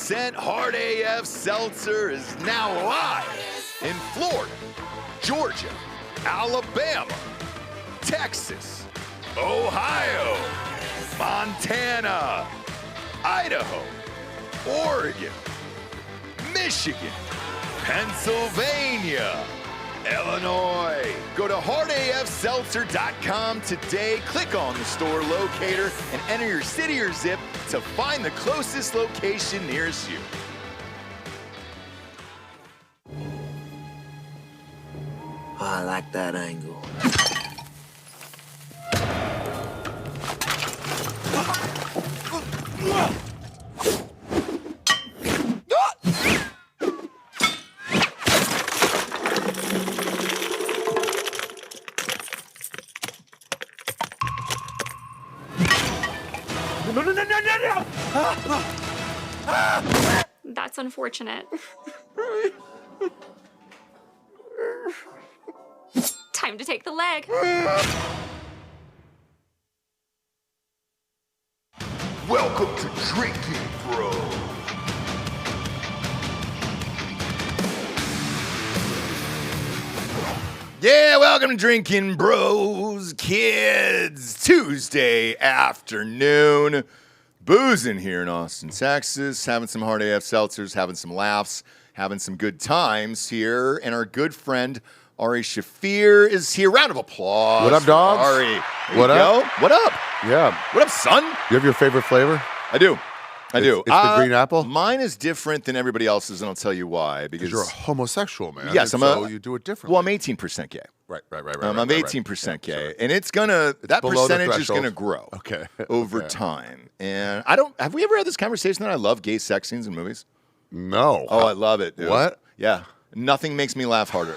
100% Hard AF Seltzer is now live in Florida, Georgia, Alabama, Texas, Ohio, Montana, Idaho, Oregon, Michigan, Pennsylvania, Illinois. Go to hardafseltzer.com today, click on the store locator, and enter your city or zip to find the closest location nearest you. Oh, I like that angle. That's unfortunate. Time to take the leg. Welcome to Drinkin Bro. Yeah, welcome to Drinkin Bros, kids. Tuesday afternoon. Boozing here in Austin, Texas. Having some hard AF seltzers, having some laughs, having some good times here. And our good friend, Ari Shaffir, is here. Round of applause. What up, dogs? Ari. What up? What up? Yeah. What up, son? You have your favorite flavor? I do. I do. It's the green apple? Mine is different than everybody else's, and I'll tell you why. Because you're a homosexual, man. Yes, so you do it differently. Well, I'm 18% gay. Right. I'm 18% gay, and it's gonna that below the percentage is threshold. gonna grow. Okay. Over Okay. time. And I don't. Have we ever had this conversation that I love gay sex scenes in movies? No. Oh, I love it, dude. What? Yeah. Nothing makes me laugh harder.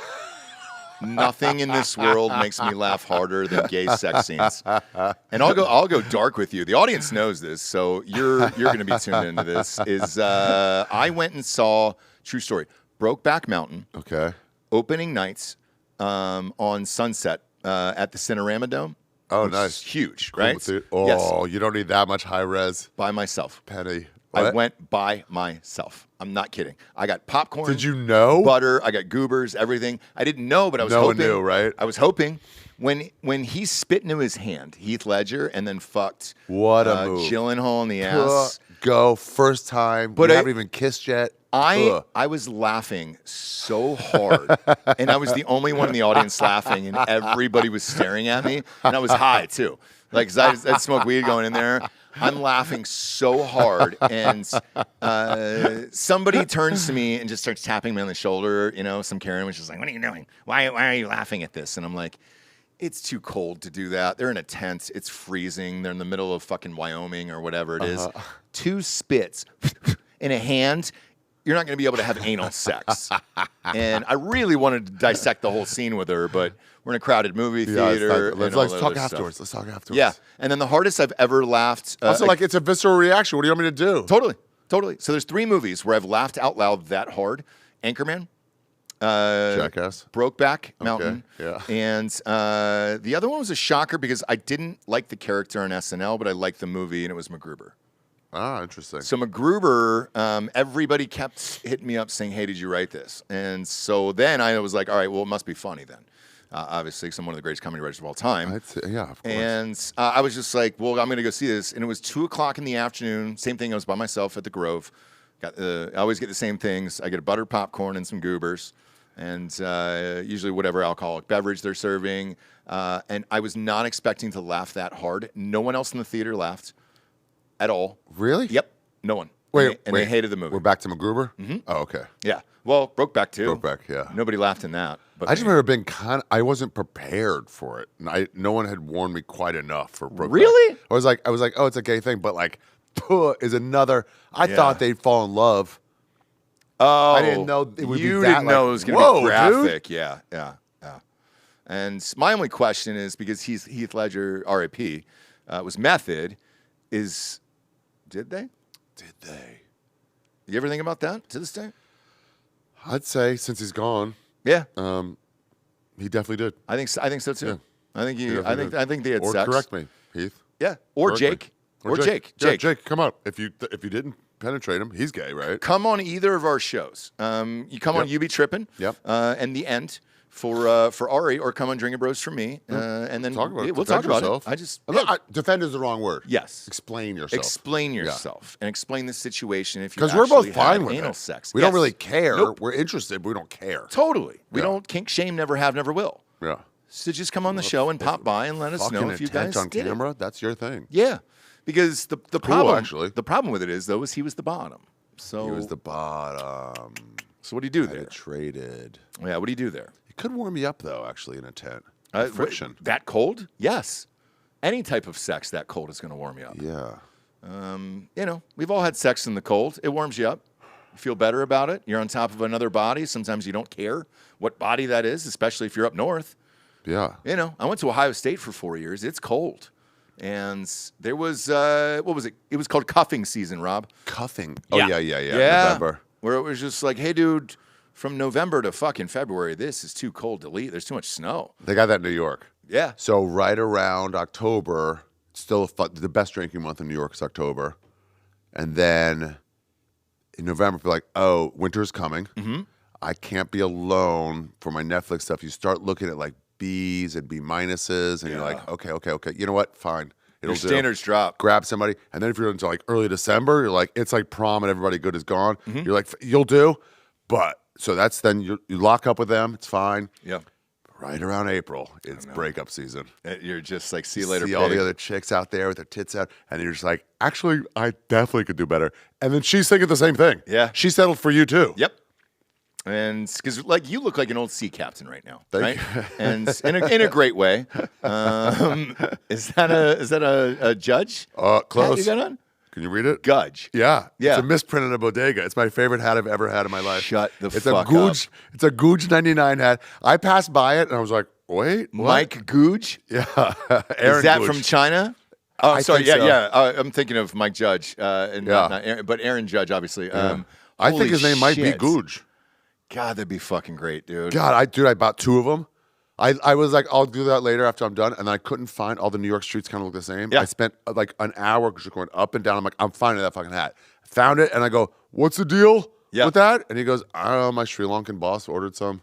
Nothing in this world makes me laugh harder than gay sex scenes. And I'll go dark with you. The audience knows this, so you're going to be tuned into this. I went and saw, true story, Brokeback Mountain. Okay. Opening nights on Sunset at the Cinerama Dome. Oh, which nice. is huge, Cool, right? dude. Oh, Yes. You don't need that much high res. By myself. Penny. I What? went by myself. I'm not kidding. I got popcorn. Did you know? Butter. I got goobers, everything. I didn't know, but I was No one hoping. knew, right? I was hoping. When he spit into his hand, Heath Ledger, and then fucked What a move. Gyllenhaal in the ass. Go. First time. But you I- haven't even kissed yet. I was laughing so hard, and I was the only one in the audience laughing, and everybody was staring at me, and I was high too, like 'cause I'd smoked weed going in there. I'm laughing so hard, and somebody turns to me and just starts tapping me on the shoulder. You know, some Karen was just like, "What are you doing? Why are you laughing at this?" And I'm like, "It's too cold to do that. They're in a tent. It's freezing. They're in the middle of fucking Wyoming or whatever it is. Two spits in a hand." You're not going to be able to have anal sex. And I really wanted to dissect the whole scene with her, but we're in a crowded movie theater. Let's talk afterwards. Let's talk afterwards. Yeah. And then the hardest I've ever laughed. Also, like, it's a visceral reaction. What do you want me to do? Totally. So there's 3 movies where I've laughed out loud that hard. Anchorman. Jackass. Brokeback Mountain. yeah. And the other one was a shocker because I didn't like the character on SNL, but I liked the movie, and it was MacGruber. Ah, interesting. So MacGruber, everybody kept hitting me up saying, "Hey, did you write this?" And so then I was like, "All right, well, it must be funny then." Obviously, because I'm one of the greatest comedy writers of all time. Yeah, of course. And I was just like, "Well, I'm going to go see this." And it was 2:00 in the afternoon. Same thing. I was by myself at the Grove. I always get the same things. I get a butter popcorn and some goobers, and usually whatever alcoholic beverage they're serving. And I was not expecting to laugh that hard. No one else in the theater laughed. At all. Really? Yep. No one. Wait, and they hated the movie. We're back to MacGruber? Mm-hmm. Oh, okay. Yeah. Well, Brokeback too. Brokeback, yeah. Nobody laughed in that. But I just remember being I wasn't prepared for it. And no one had warned me quite enough for Brokeback. Really? I was like, oh, it's a gay thing, but like, is another. I thought they'd fall in love. Oh, I didn't know it would be you that, didn't know like, it was going to be whoa, graphic. Dude. Yeah. And my only question is because Heath Ledger, R.I.P., was method. Did they? You ever think about that to this day? I'd say since he's gone, Yeah. he definitely did. I think so too. Yeah. I think He definitely did. I think they had Or sex. correct me, Heath. Yeah. Or Correct me. Jake. Or Jake. Yeah, Jake, come on. If you didn't, penetrate him. He's gay, right? Come on either of our shows. You come on You Be Trippin'. Yep. And The End for Ari, or come on Drinkin' Bros for me. And then Talk about it. we'll Defend talk yourself. about it. Defend is the wrong word. Yes. Explain yourself. Explain yourself and explain the situation if you Because we're both actually fine had with anal it. sex. We Yes. don't really care. Nope. We're interested, but we don't care. Totally. We Yeah. don't kink shame, never have, never will. Yeah. So just come on the show and pop by and let us Fucking know if you intent guys on did camera. it. That's your thing. Yeah, because the problem actually. the problem with it is though is he was the bottom. So He was the bottom. So what do you do I there? traded. Yeah, what do you do there? It could warm me up though, actually, in a tent. Friction. That cold? Yes. Any type of sex that cold is going to warm you up. Yeah. You know, we've all had sex in the cold. It warms you up. You feel better about it. You're on top of another body. Sometimes you don't care what body that is, especially if you're up north. Yeah. You know, I went to Ohio State for 4 years. It's cold. And there was, what was it? It was called cuffing season, Rob. Cuffing. Oh, yeah. Yeah. November. Where it was just like, hey, dude, from November to fucking February, this is too cold to leave. There's too much snow. They got that in New York. Yeah. So right around October, still the best drinking month in New York is October. And then in November, people are like, oh, winter's coming. Mm-hmm. I can't be alone for my Netflix stuff. You start looking at like B's and B minuses, and you're like, okay. You know what? Fine. It'll Your standards drop. Grab somebody. And then if you're into like early December, you're like, it's like prom and everybody good is gone. Mm-hmm. You're like, you'll do. But so that's then you lock up with them. It's fine. Yeah. Right around April, it's breakup season. You're just like, see you later, See pig. all the other chicks out there with their tits out, and you're just like, actually, I definitely could do better. And then she's thinking the same thing. Yeah. She settled for you too. Yep. And because like you look like an old sea captain right now, Thank right? you. And in a great way. Is that a judge? Hat Close. you got on? Can you read it? Gudge. Yeah. Yeah. It's a misprint in a bodega. It's my favorite hat I've ever had in my life. Shut the it's fuck a Googe, up. It's a Googe 99 hat. I passed by it and I was like, wait, what? Mike Googe. Yeah. Is that Googe. from China? Oh, I sorry. think Yeah, so. yeah. I'm thinking of Mike Judge, and Yeah. not Aaron, but Aaron Judge, obviously. Yeah. I holy think his name might be shit. Googe. God, that'd be fucking great, dude. God, I bought two of them. I was like, I'll do that later after I'm done, and I couldn't find all the New York streets kind of look the same. Yeah. I spent like an hour just going up and down. I'm like, I'm finding that fucking hat. Found it, and I go, what's the deal with that? And he goes, I don't know, my Sri Lankan boss ordered some.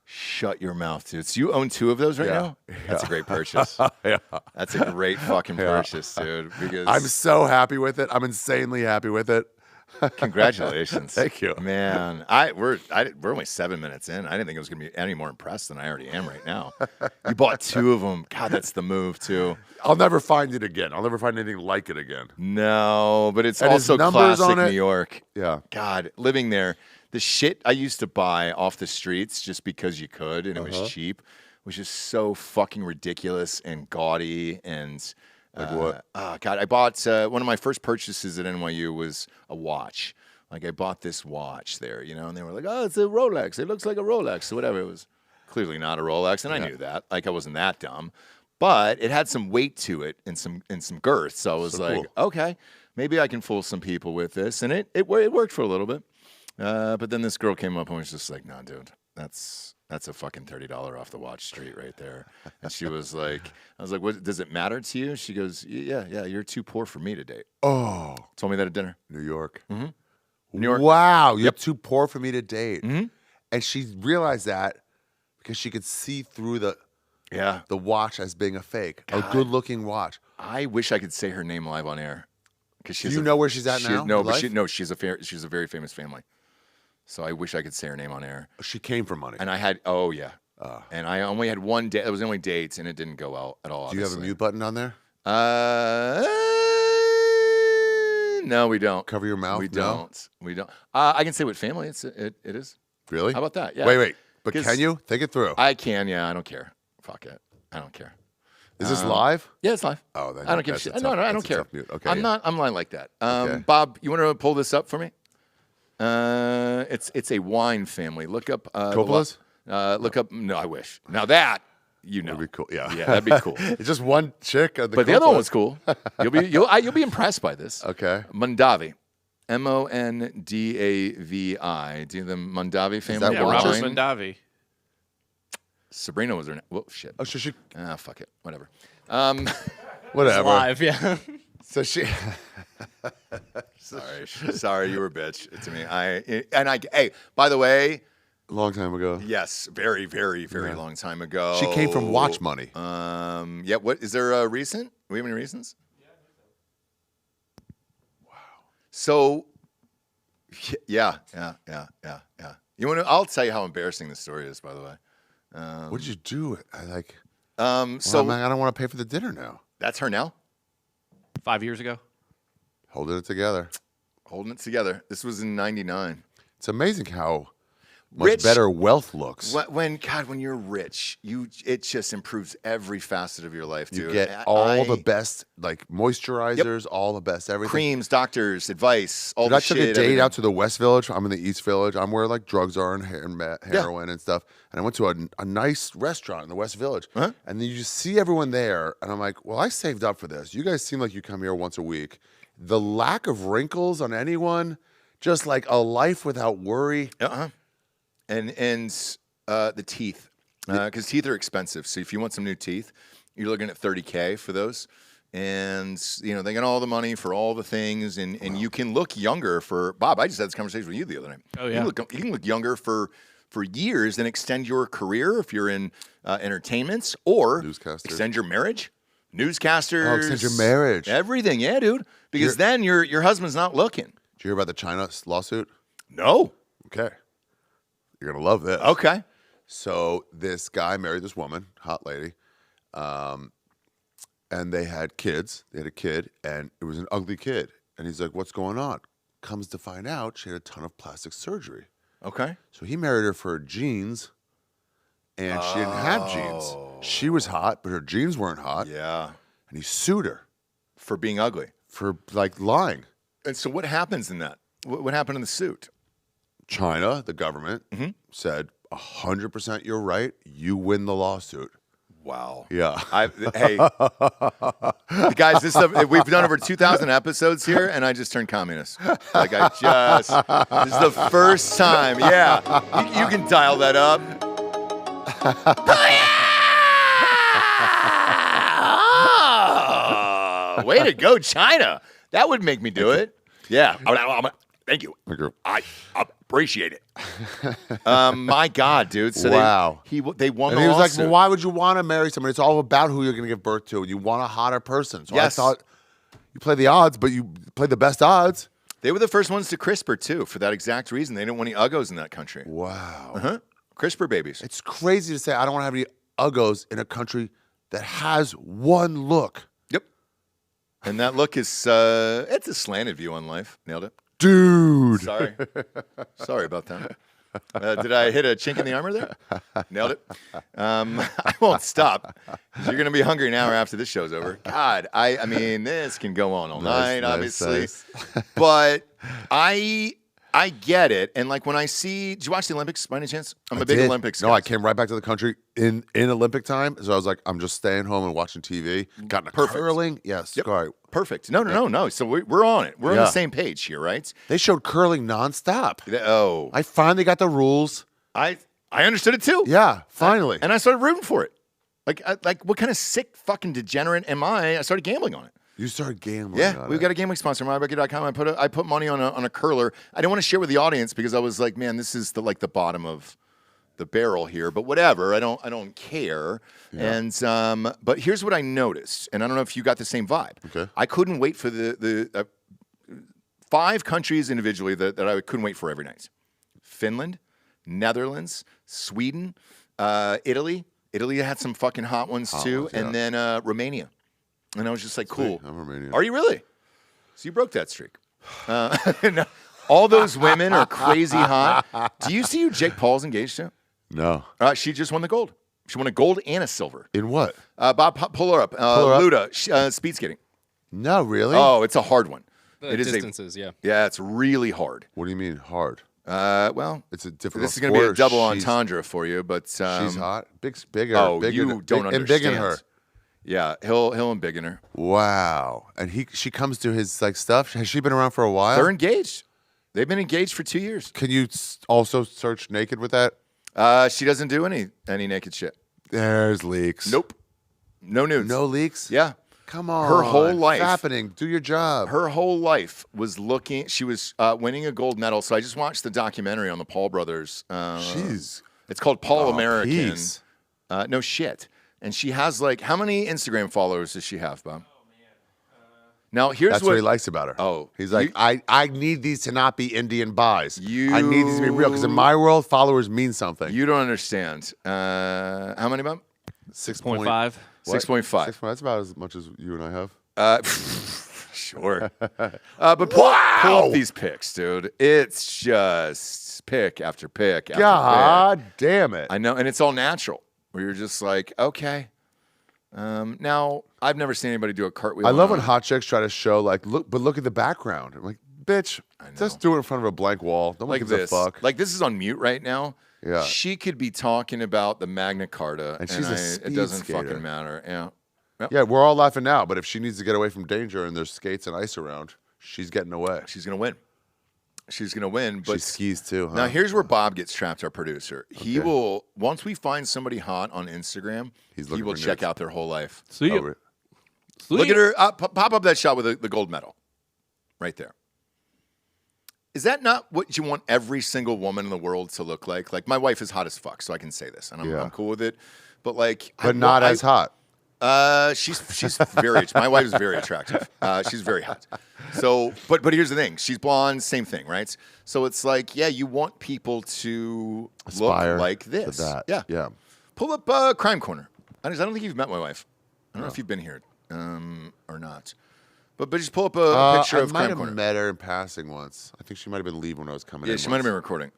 Shut your mouth, dude. So you own two of those right now? That's a great purchase. Yeah. That's a great fucking purchase, dude. Because I'm so happy with it. I'm insanely happy with it. congratulations. Thank you. Man. We're only 7 minutes in. I didn't think I was gonna be any more impressed than I already am right now. You bought two of them. God, that's the move too. I'll never find it again. I'll never find anything like it again. No, but it's And his also numbers classic on it? New York. Yeah. God, living there, the shit I used to buy off the streets just because you could and it was cheap was just so fucking ridiculous and gaudy and Like what? Oh God, I bought one of my first purchases at NYU was a watch. Like I bought this watch there, you know, and they were like, "Oh, it's a Rolex. It looks like a Rolex or whatever." It was clearly not a Rolex, and I knew that. Like I wasn't that dumb, but it had some weight to it and some girth. So I was So like, cool. okay, maybe I can fool some people with this, and it worked for a little bit. But then this girl came up and was just like, "No, dude, that's a fucking $30 off the watch street right there." And she was like, I was like, "What, does it matter to you?" She goes, yeah, you're too poor for me to date. Oh, Told me that at dinner. New York. Mm-hmm. New York. Wow, you're too poor for me to date. Mm-hmm. And she realized that because she could see through the watch as being a fake, a good-looking watch. I wish I could say her name live on air. Because Do you know where she's at now? No, in but life? she's a very famous family. So I wish I could say her name on air. She came from money. And I had, and I only had one date. It was the only dates, and it didn't go out at all. Do you have a mute button on there? No, we don't. Cover your mouth? We No? don't. We don't. I can say what family it is. Really? How about that? Yeah. Wait. But 'Cause can you? Think it through. I can. Yeah. I don't care. Fuck it. I don't care. Is this live? Yeah, it's live. Oh, then I don't give a that's a shit. tough- No, I that's don't a care. tough mute. Okay, I'm yeah. not. I'm lying like that. Okay. Bob, you want to pull this up for me? It's a wine family. Look up. Coppola's? Look up. No, I wish. Now that you know. That'd be cool. Yeah. Yeah, that'd be cool. It's just one chick. But the other one was cool. You'll be impressed by this. Okay. Mondavi, Mondavi. Do you know the Mondavi family? that Yeah, wine? Robert Mondavi. Sabrina was her name. Whoa, shit. Oh, so she. Fuck it. Whatever. Whatever. Live, yeah. So she. Sorry, you were a bitch to me. Hey, by the way, A long time ago. yes, very, very, very long time ago. She came from Watch Money. Yeah. What is there a recent? Do we have any reasons? Wow. So, yeah. You want to? I'll tell you how embarrassing this story is. By the way. What did you do? So man, I don't want to pay for the dinner now. that's her now, 5 years ago. Holding it together. holding it together. This was in '99. It's amazing how much Rich- better wealth looks. When you're rich, it just improves every facet of your life, dude. You get all the best, like moisturizers, all the best everything. creams, doctors, advice, all Dude, the I took shit. a date everything. out to the West Village. I'm in the East Village. I'm where like drugs are and heroin and stuff. And I went to a nice restaurant in the West Village. Uh-huh. And then you just see everyone there. And I'm like, well, I saved up for this. You guys seem like you come here once a week. The lack of wrinkles on anyone, just like a life without worry. And the teeth, because teeth are expensive. So if you want some new teeth, you're looking at $30K for those. And they got all the money for all the things, and you can look younger for Bob. I just had this conversation with you the other night. Oh, yeah. You can look younger for years and extend your career if you're in entertainments, or Newscaster. extend your marriage. Newscasters. Oh, extend your marriage. Everything, yeah, dude. Because then your husband's not looking. Did you hear about the China lawsuit? No. Okay. You're going to love this. Okay. So this guy married this woman, hot lady, and they had kids. They had a kid, and it was an ugly kid. And he's like, what's going on? Comes to find out she had a ton of plastic surgery. Okay. So he married her for her jeans, and she didn't have jeans. She was hot, but her jeans weren't hot. Yeah. And he sued her For being ugly. for like lying. And so what happens in that? What happened in the suit? China, the government, said 100% you're right. You win the lawsuit. Wow. Yeah. Hey, guys, we've done over 2,000 episodes here, and I just turned communist. Like this is the first time. Yeah, you can dial that up. Way to go, China. That would make me do it. Yeah. Thank you. I appreciate it. My God, dude. So Wow. they won And the he was like, lawsuit. well, why would you want to marry somebody? It's all about who you're going to give birth to. You want a hotter person. So Yes. I thought you play the odds, but you play the best odds. They were the first ones to CRISPR, too, for that exact reason. They didn't want any uggos in that country. Wow. CRISPR babies. It's crazy to say I don't want to have any uggos in a country that has one look. Yep. And that look is, it's a slanted view on life. Nailed it. Dude. Sorry. Sorry about that. Did I hit a chink in the armor there? Nailed it. I won't stop. 'Cause you're going to be hungry an hour after this show's over. God, I mean, this can go on all night, obviously. nice. But I get it. And like when I see, did you watch the Olympics by any chance? I'm a big Olympics guy. No, I came right back to the country in Olympic time. So I was like, I'm just staying home and watching TV. Got into Perfect. curling. Yes. Yep. All right. Perfect. No. So we're on it. We're on Yeah. the same page here, right? They showed curling nonstop. Oh, I finally got the rules. I understood it too. Yeah, finally. And I started rooting for it. Like what kind of sick fucking degenerate am I? I started gambling on it. You started gambling. Yeah, on we've it. got a gambling sponsor, mybookie.com. I put money on a curler. I didn't want to share with the audience because I was like, man, this is the bottom of the barrel here. But whatever, I don't care. Yeah. And but here's what I noticed, and I don't know if you got the same vibe. Okay. I couldn't wait for the 5 countries individually that I couldn't wait for every night: Finland, Netherlands, Sweden, Italy. Italy had some fucking hot ones too, ones, yeah. and then Romania. And I was just like, cool. I'm Romanian. Are you really? So you broke that streak. No, all those women are crazy hot. Do you see who Jake Paul's engaged to? No. She just won the gold. She won a gold and a silver. In what? Bob, pull her up. her up. Luda, speed skating. No, really? Oh, it's a hard one. The It is distances, yeah. Yeah, it's really hard. What do you mean hard? Well, It's a difficult this is going to be a sport. double She's- entendre for you, but She's hot. Bigger. Oh, bigger, you don't and understand. bigger than her. Yeah, he'll embiggen her. Wow. And she comes to his like stuff. Has she been around for a while? They're engaged. They've been engaged for 2 years. Can you also search naked with that? She doesn't do any naked shit. There's leaks. Nope. No nudes. No leaks? Yeah. Come on. Her whole life. It's happening. Do your job. Her whole life was looking. She was winning a gold medal. So I just watched the documentary on the Paul brothers. Jeez. It's called Paul American. Peace. No shit. And she has like, how many Instagram followers does she have, Bob? Now here's That's what he likes about her. Oh, he's like, I need these to not be Indian buys. I need these to be real because in You- my world, followers mean something. You don't understand. How many, Bob? 6.5. 6.5. That's about as much as you and I have. Sure. But pull up these pics, dude. It's just pic after pic after pic. God damn it! I know, and it's all natural. Where you're just like, okay. Now, I've never seen anybody do a cartwheel. I love when on- hot chicks try to show like, look at the background. I'm like, bitch, just do it in front of a blank wall. No one like gives this. a fuck. Like this is on mute right now. Yeah. She could be talking about the Magna Carta, And she's a it doesn't speed skater. fucking matter. Yeah. Yeah, we're all laughing now, but if she needs to get away from danger and there's skates and ice around, she's getting away. She's gonna win. She's gonna win. But She skis too, huh? now here's where Bob gets trapped, our producer. He will once we find somebody hot on Instagram, He's he looking will for check nudes. out their whole life. Sweet. Oh, Sweet. Look at her. Pop up that shot with the gold medal, right there. Is that not what you want every single woman in the world to look like? Like my wife is hot as fuck, so I can say this, and I'm cool with it. But like, but not as hot. She's very. My wife is very attractive. She's very hot. So, but here's the thing. She's blonde. Same thing, right? So it's like, yeah, you want people to Aspire look like to this. that. Yeah. Yeah. Pull up Crime Corner. I don't think you've met my wife. I don't know if you've been here or not. But just pull up a picture of I might Crime have Corner. met her in passing once. I think she might have been leaving when I was coming in. Yeah, she might have once. been recording.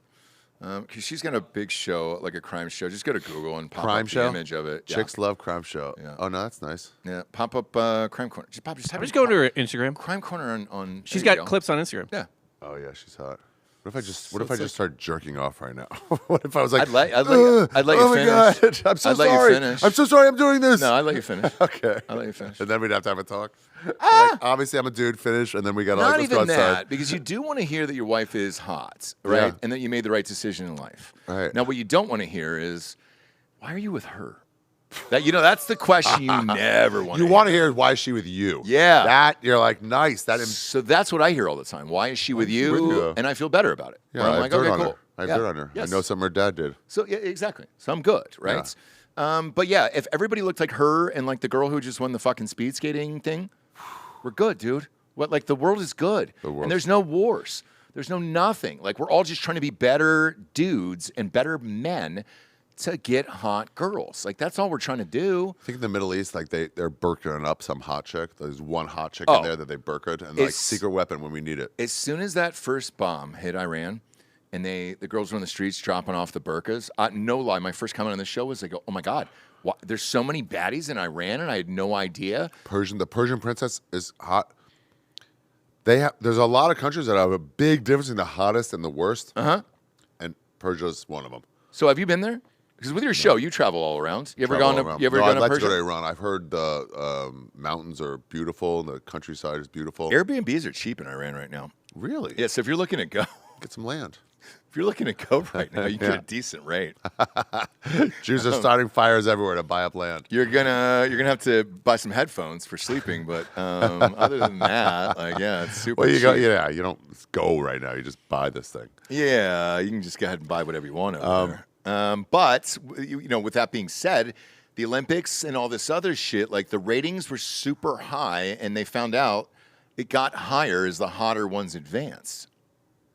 Because she's got a big show, like a crime show. Just go to Google and pop Crime up show? the image of it. Chicks love crime show. Yeah. Oh no, that's nice. Yeah, pop up Crime Corner. Just type I'm in just going to her Instagram. Crime Corner on. She's there you got go. clips on Instagram. Yeah. Oh yeah, she's hot. What if I just it's like- start jerking off right now? What if I was like, I'd let you oh finish. my God, I'm so I'd let you sorry. finish. I'm so sorry. I'm doing this. No, I'd let you finish. Okay. I'll let you finish. And then we'd have to have a talk. Like, obviously, I'm a dude. Finish, and then we got to Not let's go even outside. that, because you do want to hear that your wife is hot, right? Yeah. And that you made the right decision in life. Right. Now, what you don't want to hear is, why are you with her? That's the question you never want. You want to hear why is she with you? Yeah. That you're like nice. So that's what I hear all the time. Why is she with is she you? with you? And I feel better about it. Yeah, Where I'm I like, have dirt okay, on cool. her. I have Yeah. dirt on her. Yes. I know something her dad did. So yeah, exactly. So I'm good, right? But yeah, if everybody looked like her and like the girl who just won the fucking speed skating thing, we're good, dude. What, like the world is good, and there's no wars. There's no nothing. Like we're all just trying to be better dudes and better men to get hot girls. Like that's all we're trying to do. I think in the Middle East, like they're burqing up some hot chick. There's one hot chick Oh. in there that they burqed, and like It's- secret weapon when we need it. As soon as that first bomb hit Iran, and the girls were on the streets dropping off the burqas, no lie, my first comment on the show was like, oh my God, there's so many baddies in Iran, and I had no idea. The Persian princess is hot. There's a lot of countries that have a big difference in the hottest and the worst. And Persia's one of them. So have you been there? Because with your show, you travel all around. You ever Travel gone all to? around. You ever No, gone I'd to like Persia? to go to Iran. I've heard the mountains are beautiful and the countryside is beautiful. Airbnbs are cheap in Iran right now. Really? Yeah, so if you're looking to go, Get some land. if you're looking to go right now, you get a decent rate. Jews are starting fires everywhere to buy up land. You're gonna have to buy some headphones for sleeping, but other than that, like yeah, it's super. Well, you cheap. go. Yeah, you don't go right now. You just buy this thing. Yeah, you can just go ahead and buy whatever you want over there. But with that being said, the Olympics and all this other shit, like the ratings were super high, and they found out it got higher as the hotter ones advanced.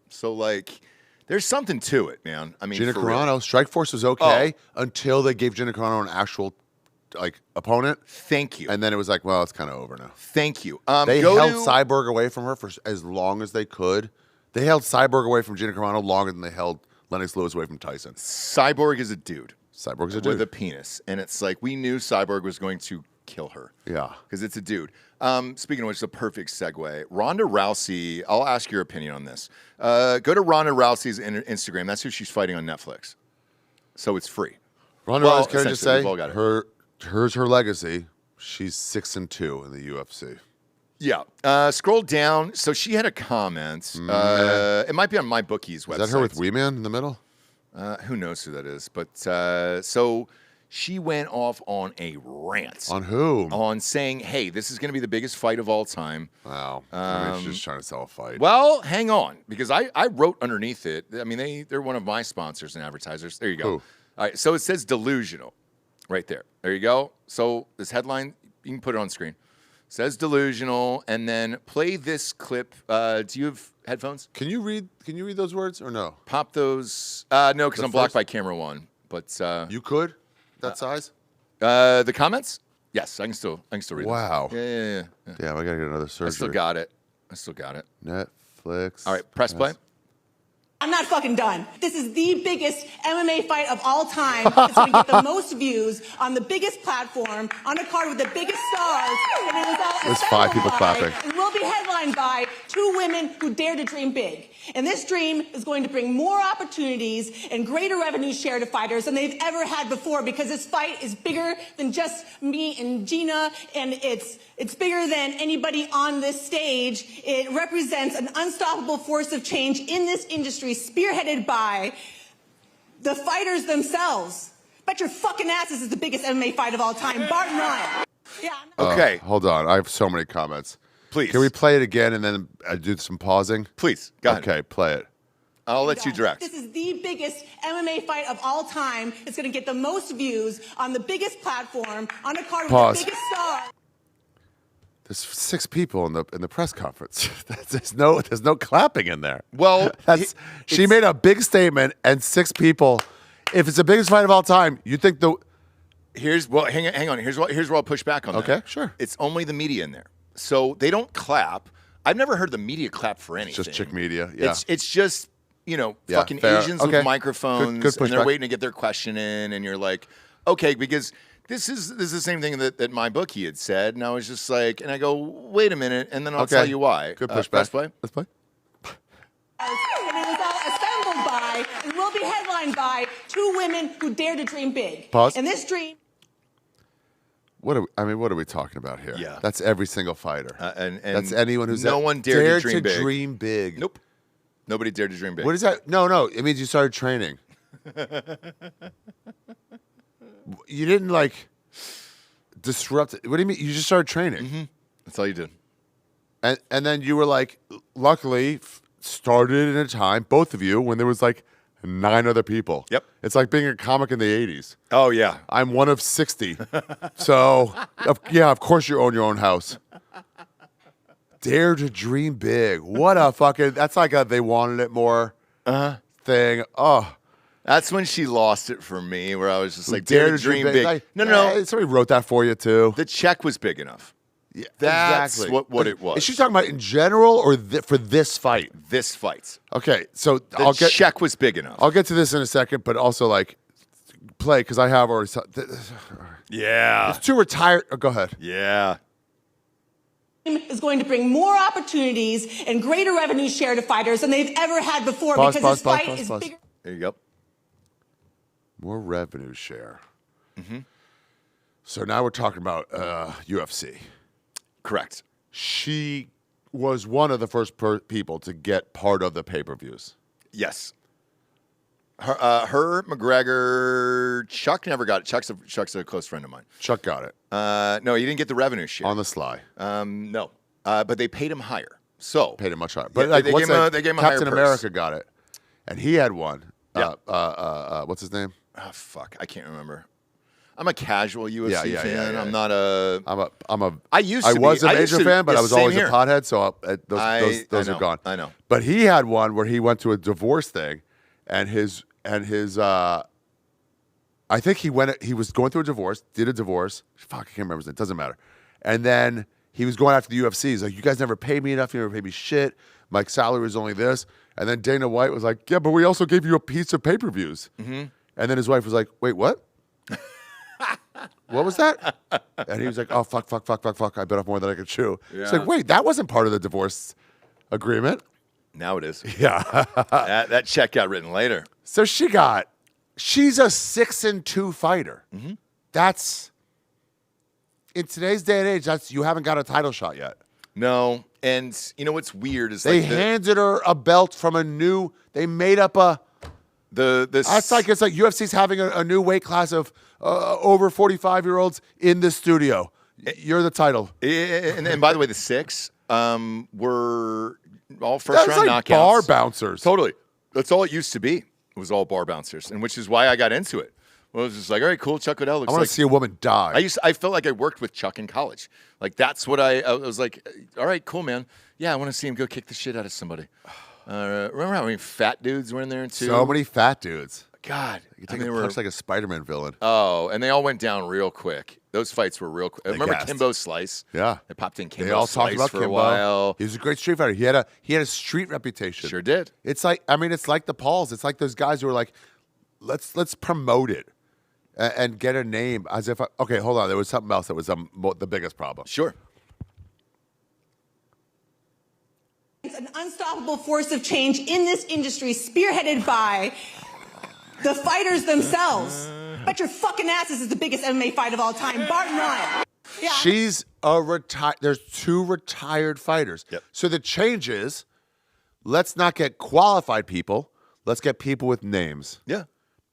So like, there's something to it, man. I mean, Gina for real. Carano, Strike Force was okay until they gave Gina Carano an actual opponent, Thank you. and then it was like, well, it's kind of over now. Thank you. They go held to- Cyborg away from her for as long as they could. They held Cyborg away from Gina Carano longer than they held Lennox Lewis away from Tyson. Cyborg is a dude Cyborg's a with dude. a penis, and it's like we knew Cyborg was going to kill her. Yeah. Because it's a dude. Speaking of which, it's a perfect segue. Ronda Rousey, I'll ask your opinion on this. Go to Ronda Rousey's Instagram. That's who she's fighting on Netflix. So it's free. Ronda Well, Rousey, can I just essentially, say, we've all got it. here's her legacy. She's 6-2 in the UFC. Yeah. Scroll down. So she had a comment. It might be on my bookie's website. Is that her with Wee Man in the middle? Who knows who that is? But so She went off on a rant. On whom? On saying, hey, this is going to be the biggest fight of all time. Wow. I mean, she's just trying to sell a fight. Well, hang on, because I wrote underneath it. I mean, they're one of my sponsors and advertisers. There you go. Who? All right, so it says delusional right there. There you go. So this headline, you can put it on screen. Says delusional, and then play this clip. Do you have headphones? Can you read those words or no? Pop those. No, because The I'm blocked first- by camera one. But You could? That size? the comments? Yes, I can still read them. Wow. Yeah. Damn, I gotta get another surgery. I still got it. Netflix. All right, press play. I'm not fucking done. This is the biggest MMA fight of all time. It's going to get the most views on the biggest platform, on a card with the biggest stars. And it was all There's 5 people assembled by, clapping. and will be headlined by 2 women who dare to dream big. And this dream is going to bring more opportunities and greater revenue share to fighters than they've ever had before, because this fight is bigger than just me and Gina, and it's bigger than anybody on this stage. It represents an unstoppable force of change in this industry, spearheaded by the fighters themselves. Bet your fucking ass this is the biggest MMA fight of all time, bar none. Yeah. Okay, Hold on. I have so many comments. please. Can we play it again and then do some pausing? Please, go ahead. Okay, play it. I'll let you direct. This is the biggest MMA fight of all time. It's going to get the most views on the biggest platform, on a card Pause. with the biggest stars. There's 6 people in the press conference. there's no clapping in there. Well, She made a big statement and 6 people. If it's the biggest fight of all time, you think hang on. Here's where I'll push back on that. Okay, sure. It's only the media in there, so they don't clap. I've never heard the media clap for anything. just chick media. Yeah. It's just Yeah, fucking fair. Asians Okay. with microphones, Good and they're pushback. waiting to get their question in, and you're like, okay, because this is the same thing that my bookie had said, and I was just like, and I go, wait a minute, and then I'll tell you why. Good pushback. Press play. Let's play. And it was all assembled by, and will be headlined by, 2 women who dare to dream big. Pause. And this dream. What are we talking about here? Yeah. That's every single fighter. And That's anyone who's no one dared to dream big. Nope. Nobody dared to dream big. What is that? No. It means you started training. You didn't disrupt it. What do you mean? You just started training. Mm-hmm. That's all you did. And then you were luckily started in a time, both of you, when there was 9 other people. Yep. It's like being a comic in the 80s. Oh yeah. I'm one of 60. So, of course you own your own house. Dare to dream big. What a fucking, that's like a they wanted it more thing. Oh. That's when she lost it for me, where I was just like, Dare dare to dream big. No. Somebody wrote that for you too. The check was big enough. Yeah, That's exactly. what it was. Is she talking about in general or for this fight? This fight. Okay, so The check was big enough. I'll get to this in a second, but also play because I have already. Yeah. It's too retired. Oh, go ahead. Yeah. Is going to bring more opportunities and greater revenue share to fighters than they've ever had before, Pause, because pause, this fight pause, is pause. bigger. There you go. More revenue share. Mm-hmm. So now we're talking about UFC. Correct. She was one of the first people to get part of the pay-per-views. Yes. Her, McGregor, Chuck never got it. Chuck's a close friend of mine. Chuck got it No, he didn't get the revenue share. on the sly. No. But they paid him higher. So Paid him much higher. Yeah, But they what's gave him that? a- they gave him a higher Captain purse. America got it, and he had one. Yeah. What's his name? oh, fuck, I can't remember. I'm a casual UFC Yeah, fan. yeah. I'm not a. I used to be. was a I used major to- fan, but yeah, I was same always here. a pothead, so those I are know, gone. I know. But he had one where he went to a divorce thing, and his I think he was going through a divorce, did a divorce. Fuck, I can't remember his name. Doesn't matter. And then he was going after the UFC. He's like, you guys never paid me enough. You never paid me shit. My salary was only this. And then Dana White was like, yeah, but we also gave you a piece of pay-per-views. Mm-hmm. And then his wife was like, wait, what? What was that? And he was like, oh, fuck. I bit off more than I could chew. It's Yeah. like, wait, that wasn't part of the divorce agreement. Now it is. Yeah. that check got written later. So she's a 6-2 fighter. Mm-hmm. That's, in today's day and age, you haven't got a title shot yet. No, and you know what's weird is They handed her a belt from they made up It's like UFC's having a new weight class of over 45-year-olds in the studio. You're the title. And by the way, the 6 were all first That's round like knockouts. bar bouncers. Totally. That's all it used to be. It was all bar bouncers, and which is why I got into it. Well, it was just like, all right, cool. Chuck Liddell looks I want like. to see a woman die. I felt like I worked with Chuck in college. Like that's what I was like. All right, cool, man. Yeah, I want to see him go kick the shit out of somebody. Remember how many fat dudes were in there too? So many fat dudes. God, You take a punch like a Spider-Man villain. Oh, and they all went down real quick. Those fights were real quick. Remember gassed. Kimbo Slice? Yeah. They popped in Kimbo They all Slice talked about for Kimbo. a while. He was a great street fighter. He had a street reputation. Sure did. It's like it's like the Pauls. It's like those guys who are like, let's promote it and get a name as if. Okay, hold on. There was something else that was the biggest problem. Sure. It's an unstoppable force of change in this industry, spearheaded by the fighters themselves. Bet your fucking ass this is the biggest MMA fight of all time, bar none. Yeah. She's a retired. There's 2 retired fighters. Yep. So the change is, let's not get qualified people. Let's get people with names. Yeah.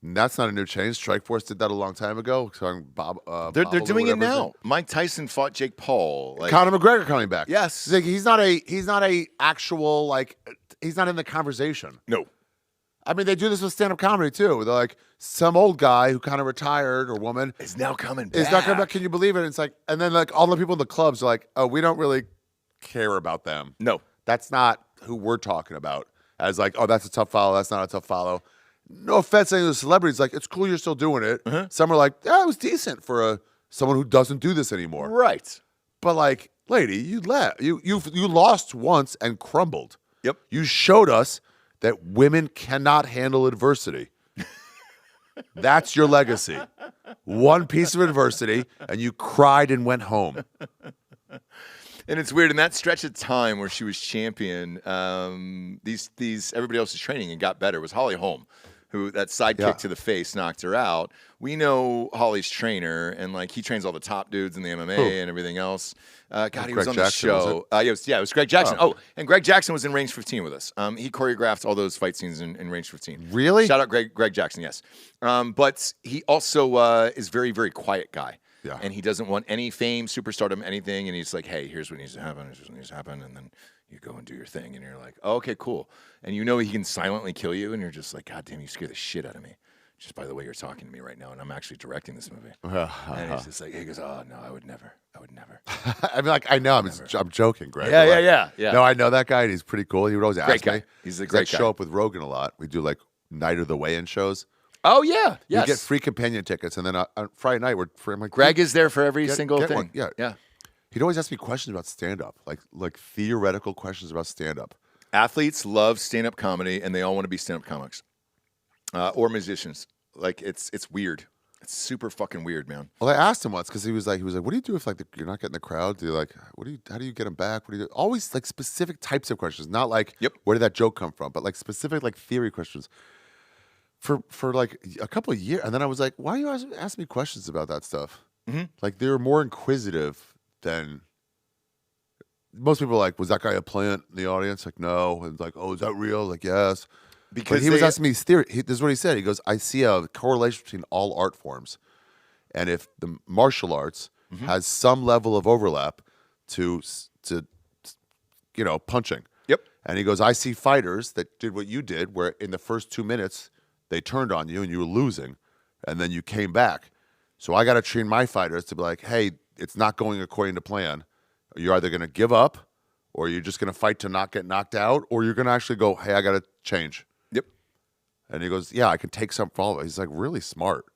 And that's not a new change. Strikeforce did that a long time ago. They're doing it now. Mike Tyson fought Jake Paul. Like, Conor McGregor coming back. Yes. He's not a actual he's not in the conversation. no. I mean, they do this with stand-up comedy too. They're like, some old guy who kind of retired or woman It's now coming back. is not coming back. Can you believe it? And it's like, and then like all the people in the clubs are like, oh, we don't really care about them. No. That's not who we're talking about. As like, oh, that's a tough follow. That's not a tough follow. No offense to any of the celebrities. Like, it's cool you're still doing it. Some are like, yeah, it was decent for someone who doesn't do this anymore. Right. But like, lady, you lost once and crumbled. Yep. You showed us that women cannot handle adversity. That's your legacy. One piece of adversity, and you cried and went home. And it's weird in that stretch of time where she was champion. These everybody else is training and got better. Was Holly Holm, who that sidekick to the face knocked her out. We know Holly's trainer, and like he trains all the top dudes in the MMA and everything else. God, he was Greg on Jackson, the was show. It was Greg Jackson. Oh, and Greg Jackson was in Range 15 with us. He choreographed all those fight scenes in Range 15. Really? Shout out Greg Jackson, yes. But he also is very, very quiet guy. Yeah. And he doesn't want any fame, superstardom, anything. And he's like, hey, here's what needs to happen. Here's what needs to happen. And then you go and do your thing. And you're like, oh, okay, cool. And you know he can silently kill you. And you're just like, God damn, you scare the shit out of me. Just by the way you're talking to me right now. And I'm actually directing this movie. And he's just like, he goes, oh, no, I would never. I mean, like, I know, I'm joking, Greg. Yeah, but, yeah, like, yeah. No, I know that guy, and he's pretty cool. He would always ask guy. me. He's a 'Cause great I guy. show up with Rogan a lot. We do like night of the weigh-in shows. Oh, yeah. Yes. You get free companion tickets, and then on Friday night, we're free. I'm like, Greg is there for every Get- single get thing. one. Yeah. Yeah. He'd always ask me questions about stand-up, like theoretical questions about stand-up. Athletes love stand-up comedy, and they all want to be stand-up comics or musicians. Like, it's weird. It's super fucking weird, man. Well, I asked him once because he was like, what do you do if like you're not getting the crowd? Do you like, how do you get them back? What do you do? Always like specific types of questions, not like, where did that joke come from? But like specific like theory questions for like a couple of years. And then I was like, why are you asking me questions about that stuff? Mm-hmm. Like they were more inquisitive than most people. Are like, was that guy a plant in the audience? Like, no. And like, oh, is that real? Like, yes. Because But he was asking me his theory. This is what he said. He goes, I see a correlation between all art forms. And if the martial arts has some level of overlap to punching. Yep. And he goes, I see fighters that did what you did, where in the first 2 minutes, they turned on you and you were losing. And then you came back. So I got to train my fighters to be like, hey, it's not going according to plan. You're either going to give up, or you're just going to fight to not get knocked out, or you're going to actually go, hey, I got to change. Yep. And he goes, yeah, I can take some from all of it. He's like really smart.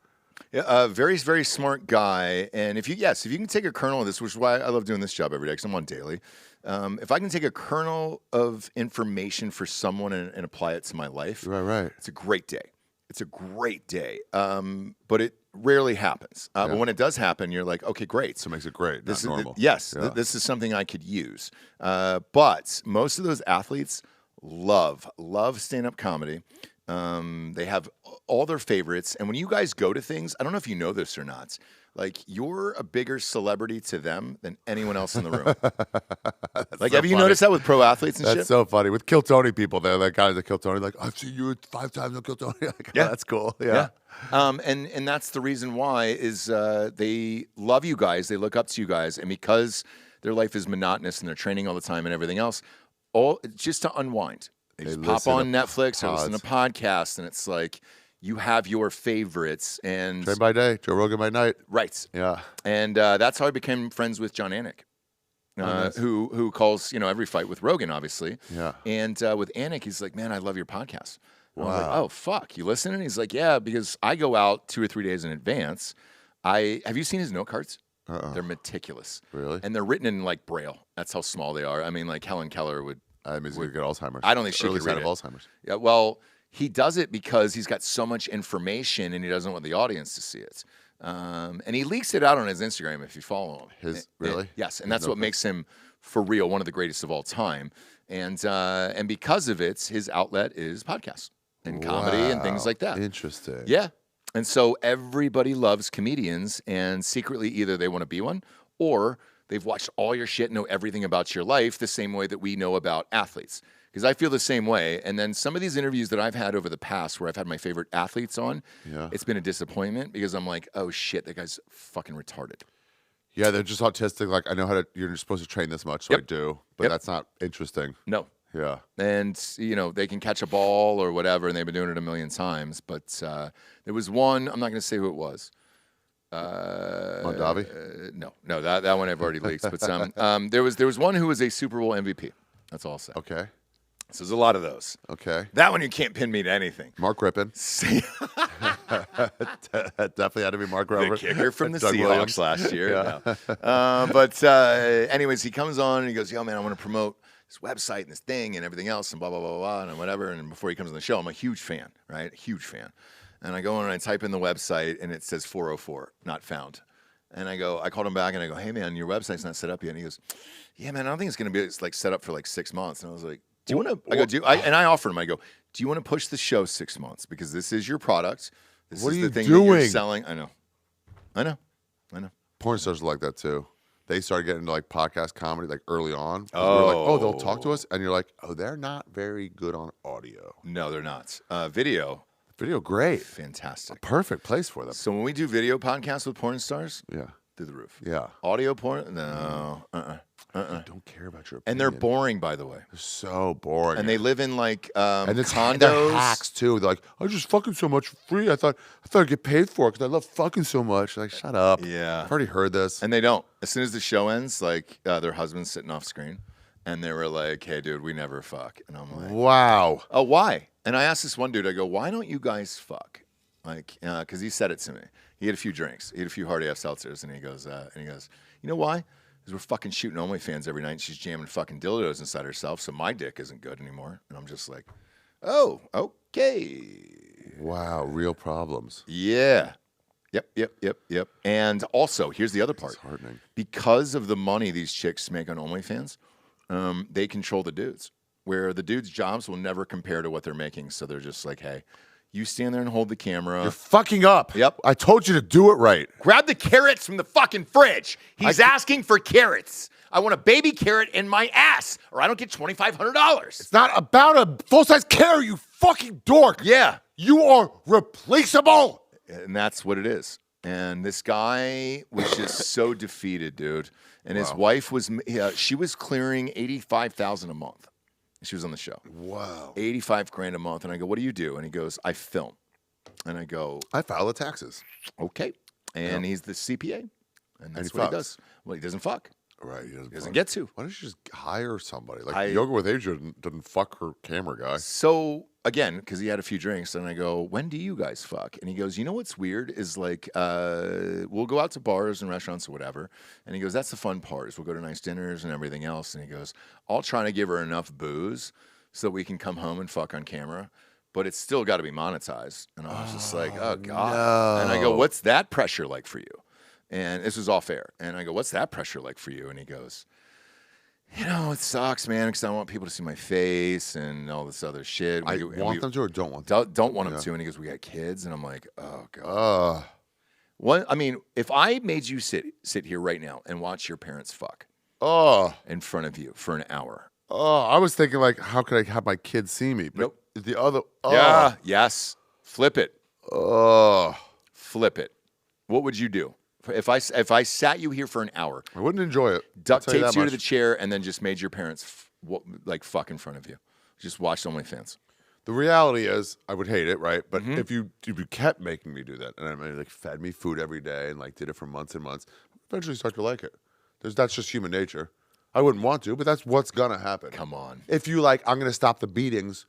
Yeah, very, very smart guy. And if you can take a kernel of this, which is why I love doing this job every day because I'm on daily. If I can take a kernel of information for someone and apply it to my life, Right. it's a great day. It's a great day. But it rarely happens. But when it does happen, you're like, okay, great. So it makes it great, This not is normal. this is something I could use. But most of those athletes love stand-up comedy. They have all their favorites. And when you guys go to things, I don't know if you know this or not, like you're a bigger celebrity to them than anyone else in the room. Like, so have you funny. noticed that with pro athletes and That's shit? so funny. With Kill Tony people, they're like guys that Kill Tony, like, I've seen you 5 times on Kill Tony. Like, Yeah. that's cool. Yeah. And that's the reason why is they love you guys. They look up to you guys. And because their life is monotonous and they're training all the time and everything else, all just to unwind. They just pop listen on to Netflix or listen to pods. podcasts, and it's like you have your favorites. And Train by day, Joe Rogan by night. right. Yeah. And that's how I became friends with John Anik. nice. Who calls every fight with Rogan, obviously. Yeah. And with Anik, he's like, man, I love your podcast. And I was like, Wow. oh fuck, you listen? And he's like, yeah, because I go out 2 or 3 days in advance. Have you seen his note cards? They're meticulous. Really? And they're written in like Braille. That's how small they are. I mean, like Helen Keller would. I mean, he's going to get Alzheimer's. I don't think she Early could sign read of it. Alzheimer's. Yeah, well, he does it because he's got so much information and he doesn't want the audience to see it. And he leaks it out on his Instagram if you follow him. Really? Yes, and that's what makes him, for real, one of the greatest of all time. And because of it, his outlet is podcasts and comedy and things Wow. like that. Interesting. Yeah. And so everybody loves comedians, and secretly either they want to be one or they've watched all your shit, know everything about your life the same way that we know about athletes. Because I feel the same way. And then some of these interviews that I've had over the past where I've had my favorite athletes on, it's been a disappointment because I'm like, oh shit, that guy's fucking retarded. Yeah, they're just autistic. Like, I know how to, you're supposed to train this much, so I do. But that's not interesting. No. Yeah. And, they can catch a ball or whatever, and they've been doing it a million times. But there was one, I'm not going to say who it was. Mondavi? No, that one I've already leaked. But there was one who was a Super Bowl MVP. That's all I'll say. Okay. So there's a lot of those. Okay. That one you can't pin me to anything. Mark Rippon. Definitely had to be Mark The Rippon. kicker from the Doug Seahawks Williams. last year. Yeah. No. But anyways, he comes on and he goes, yo, man, I want to promote this website and this thing and everything else and blah, blah, blah, blah, and whatever. And before he comes on the show, I'm a huge fan, right? Huge fan. And I go in and I type in the website and it says 404, not found. And I called him back and I go, hey, man, your website's not set up yet. And he goes, yeah, man, I don't think it's going to be like set up for like 6 months. And I was like, do you want to, and I offered him, I go, do you want to push the show 6 months? Because this is your product. This What is are the you thing that you're doing? selling. I know. Porn stars are like that too. They started getting into like podcast comedy like early on. We're like, oh, they'll talk to us, and you're like, oh, they're not very good on audio. No, they're not. Video, Video, great, fantastic. perfect place for them. So when we do video podcasts with porn stars, Yeah, through the roof. yeah. Audio porn, no. I don't care about your opinion. And they're boring, by the way. They're so boring. And they live in like and it's condos. they're hacks too. They're like, I just fucking so much for free. I thought I'd get paid for it because I love fucking so much. Like, shut up. Yeah. I've already heard this. And they don't. As soon as the show ends, like their husband's sitting off screen, and they were like, "Hey, dude, we never fuck." And I'm like, Wow. "Oh, why?" And I asked this one dude, I go, "Why don't you guys fuck?" Like, because he said it to me. He had a few drinks, he had a few Hardy F seltzers, and he goes, "You know why? Because we're fucking shooting OnlyFans every night, and she's jamming fucking dildos inside herself, so my dick isn't good anymore." And I'm just like, "Oh, okay." Wow. Real problems. Yeah. Yep. And also, here's the other part. Disheartening. Because of the money these chicks make on OnlyFans, they control the dudes. Where the dudes' jobs will never compare to what they're making. So they're just like, hey, you stand there and hold the camera. You're fucking up. Yep. I told you to do it right. Grab the carrots from the fucking fridge. He's asking for carrots. I want a baby carrot in my ass, or I don't get $2,500. It's not about a full-size carrot, you fucking dork. Yeah. You are replaceable. And that's what it is. And this guy was just so defeated, dude. And his wife was, she was clearing $85,000 a month. She was on the show. Wow. $85,000 a month. And I go, what do you do? And he goes, I film. And I go, I file the taxes. okay. And he's the CPA. And that's he what fucks. he does. Well, he doesn't fuck. Right. He Doesn't get to. Why don't you just hire somebody? Like Yoga with Adrian doesn't fuck her camera guy. So again, because he had a few drinks, and I go, when do you guys fuck? And he goes, you know what's weird is like we'll go out to bars and restaurants or whatever. And he goes, that's the fun part is we'll go to nice dinners and everything else. And he goes, I'll try to give her enough booze so we can come home and fuck on camera. But it's still got to be monetized. And I was just like, oh God. no. And I go, what's that pressure like for you? And this was all fair. And I go, what's that pressure like for you? And he goes, You know, it sucks, man, because I want people to see my face and all this other shit. I want them to or don't want them? Don't want them to. And he goes, we got kids. And I'm like, oh, God. I mean, if I made you sit here right now and watch your parents fuck in front of you for an hour. I was thinking, like, how could I have my kids see me? But Nope. the other, Yeah, yes. Flip it. Flip it. What would you do? If I sat you here for an hour, I wouldn't enjoy it. duct taped you to the chair, and then just made your parents fuck in front of you. Just watched OnlyFans. The reality is, I would hate it, right? But if you kept making me do that, and I mean, like fed me food every day, and like did it for months and months, I'd eventually start to like it. That's just human nature. I wouldn't want to, but that's what's gonna happen. Come on. If you like, I'm gonna stop the beatings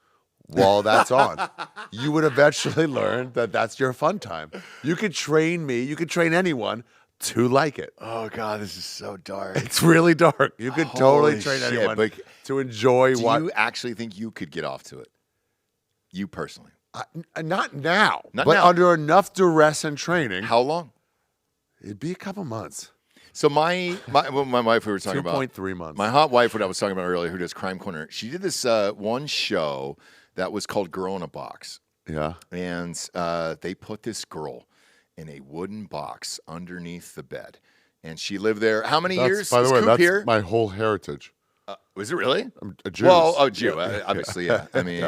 while that's on. You would eventually learn that that's your fun time. You could train me. You could train anyone to like it. Oh, God, this is so dark. It's really dark. You could totally Holy train shit, anyone but to enjoy Do what. you actually think you could get off to it? You personally? Not now, Not but now. under enough duress and training, How long? it'd be a couple months. So my wife, we were talking about 2.3 months. My hot wife, what I was talking about earlier, who does Crime Corner, she did this one show that was called Girl in a Box. Yeah. And they put this girl in a wooden box underneath the bed. And she lived there. How many years? By the Is way, Coop that's here? my whole heritage. Was it really? I'm a Jew. Well, Jew, obviously, yeah. I mean,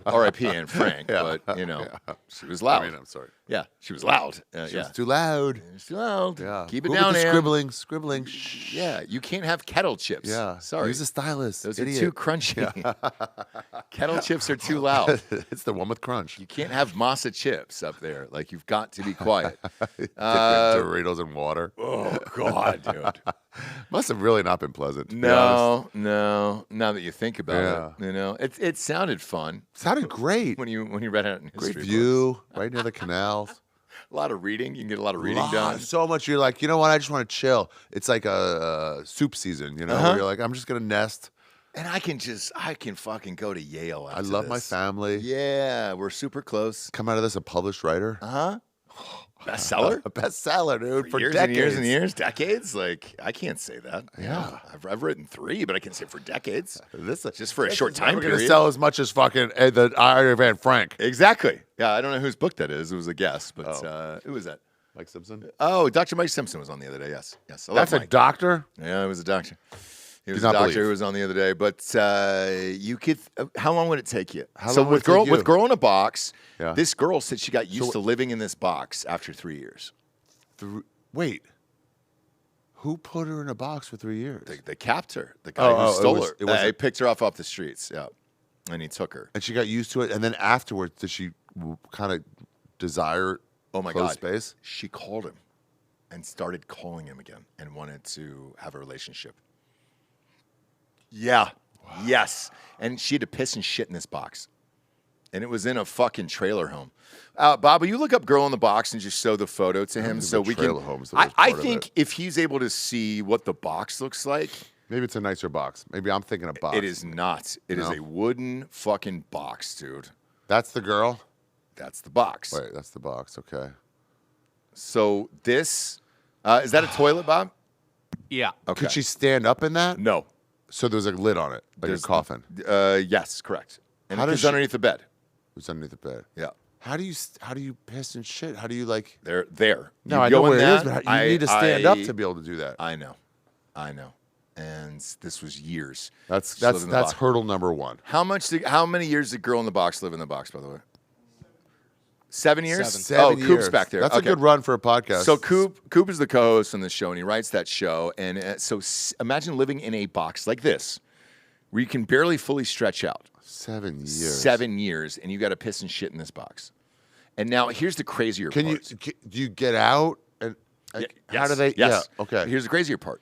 R.I.P. Anne Frank, but, you know, she was loud. I mean, I'm sorry. Yeah, she was loud. Yeah. It's too loud. It's too loud. Yeah. Keep it Who down, with the Ann. scribbling. Yeah, you can't have kettle chips. Yeah. Sorry. Use a stylus. Those Idiot. are too crunchy. Kettle chips are too loud. It's the one with crunch. You can't have masa chips up there. Like, you've got to be quiet. Dip Doritos in water. Oh, God, dude. Must have really not been pleasant. To be honest. No. Now that you think about Yeah. it, you know, it sounded fun Sounded great. when you read it in history Great books. view, right near the canals. A lot of reading. You can get a lot of reading done. So much. You're like, you know what? I just want to chill. It's like a soup season, you know, where you're like, I'm just going to nest. And I can fucking go to Yale after I love my this. family. Yeah, we're super close. Come out of this a published writer. Bestseller? A bestseller, dude, for years decades. and years and years, decades. Like, I can't say that. Yeah. I've written 3, but I can say for decades. This, Just for a short time We're going to period. sell as much as fucking the Ari Van Frank. Exactly. Yeah, I don't know whose book that is. It was a guess, but who was that? Mike Simpson. Oh, Dr. Mike Simpson was on the other day. Yes. I love That's a Mike. doctor. Yeah, it was a doctor. He was Do a not doctor believe. who was on the other day. But you could. How long would it take you? How so long would with it take girl you? with girl in a box, Yeah. this girl said she got used to living in this box after 3 years. Wait. Who put her in a box for 3 years? The captor, the guy who stole her, it wasn't- he picked her off the streets. Yeah, and he took her. And she got used to it. And then afterwards, did she kind of desire Oh my closed God! space? She called him and started calling him again and wanted to have a relationship. Yeah. Wow. Yes. And she had to piss and shit in this box. And it was in a fucking trailer home. Bob, will you look up Girl in the Box and just show the photo to him so we can. trailer home's the worst I part of think it. if he's able to see what the box looks like, Maybe it's a nicer box. Maybe I'm thinking a box. it is not. It is No? a wooden fucking box, dude. That's the girl? That's the box. Wait, that's the box. Okay. So this is that a toilet, Bob? Yeah. Okay. Could she stand up in that? No. So there's a lid on it, like There's- a coffin. Yes, correct. And How does it's she- underneath the bed. It's underneath the bed. Yeah. How do you piss and shit? How do you like? They're there. No, You I know go in where it is, that, but you need to stand up I- to be able to do that. I know. And this was years. That's She lived in the box. hurdle number one. How many years did Girl in the Box live in the box, by the way? 7 years? 7 Coop's years. back there. That's Okay. a good run for a podcast. So Coop is the co-host on the show, and he writes that show. And imagine living in a box like this, where you can barely fully stretch out. 7 years. 7 years, and you got to piss and shit in this box. And now here's the crazier Can part. do you get out and how do they? Yes. Yeah. Okay. Here's the crazier part.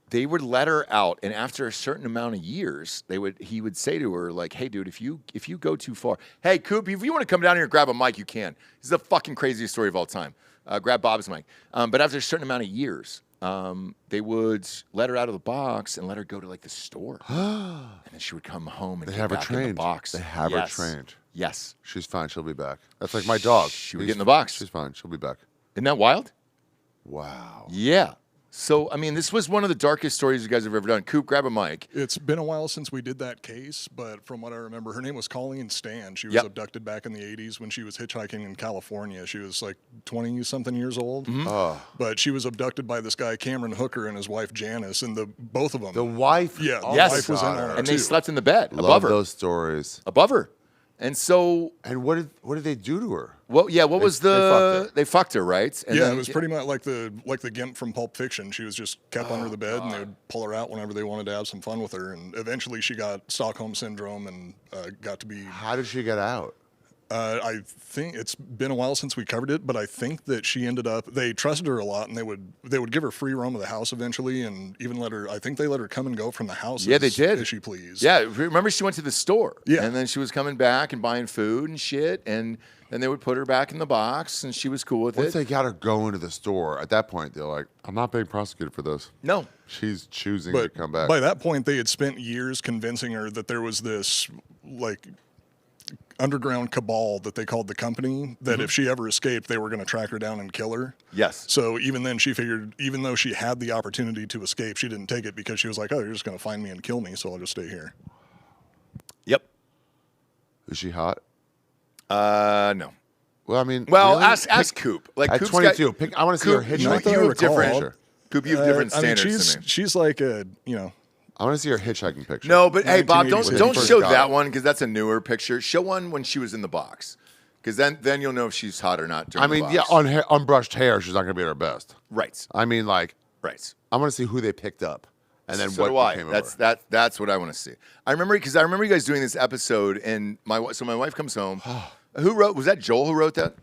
They would let her out, and after a certain amount of years, he would say to her, like, "Hey, dude, if you go too far, hey, Coop, if you want to come down here and grab a mic, you can." This is the fucking craziest story of all time. Grab Bob's mic. But after a certain amount of years, they would let her out of the box and let her go to like the store, and then she would come home and They get have her back in the trained. box. They have her trained. Yes, She's fine. She'll be back. That's like my dog. She would get in the box. She's fine. She'll be back. Isn't that wild? Wow. Yeah. So, I mean, this was one of the darkest stories you guys have ever done. Coop, grab a mic. It's been a while since we did that case, but from what I remember, her name was Colleen Stan. She was Yep. abducted back in the 80s when she was hitchhiking in California. She was like 20-something years old. But she was abducted by this guy, Cameron Hooker, and his wife, Janice, and both of them. The wife? Yeah, Oh the Yes. wife was in on it, And too. they slept in the bed above Love her. those stories. Above her. And so, And what did they do to her? well, yeah, what was they fucked her. They fucked her, right? And Yeah, then- it was pretty much like the Gimp from Pulp Fiction. She was just kept under the bed, and they would pull her out whenever they wanted to have some fun with her. And eventually, she got Stockholm syndrome and got to be. How did she get out? I think it's been a while since we covered it, but I think that she ended up. They trusted her a lot, and they would give her free roam of the house eventually, and even let her. I think they let her come and go from the house. Yeah, they did. as she pleased. Yeah, remember she went to the store. Yeah. And then she was coming back and buying food and shit. And then they would put her back in the box, and she was cool with Once it. they got her going to the store, at that point, they're like, I'm not being prosecuted for this. No. She's choosing to But come back. by that point, they had spent years convincing her that there was this like underground cabal that they called the company. That if she ever escaped, they were going to track her down and kill her. Yes. So even then, she figured, even though she had the opportunity to escape, she didn't take it because she was like, "Oh, you're just going to find me and kill me, so I'll just stay here." Yep. Is she hot? No. Well, I mean, Well, really? ask Coop. Like At Coop's 22, got- I want to see her Coop, hitchhiking. you, Not that I you have recall. different. Coop, you have different I mean, standards than me. she's like I want to see her hitchhiking picture. No, but hey, Bob, 1986. don't First show got that it. one because that's a newer picture. Show one when she was in the box, because then you'll know if she's hot or not. I mean, yeah, on unbrushed hair, she's not going to be at her best. right, I mean, like, right. I want to see who they picked up, and then So what do I. became That's of her. that's what I want to see. I remember you guys doing this episode, and my wife comes home. Who wrote? Was that Joel who wrote that?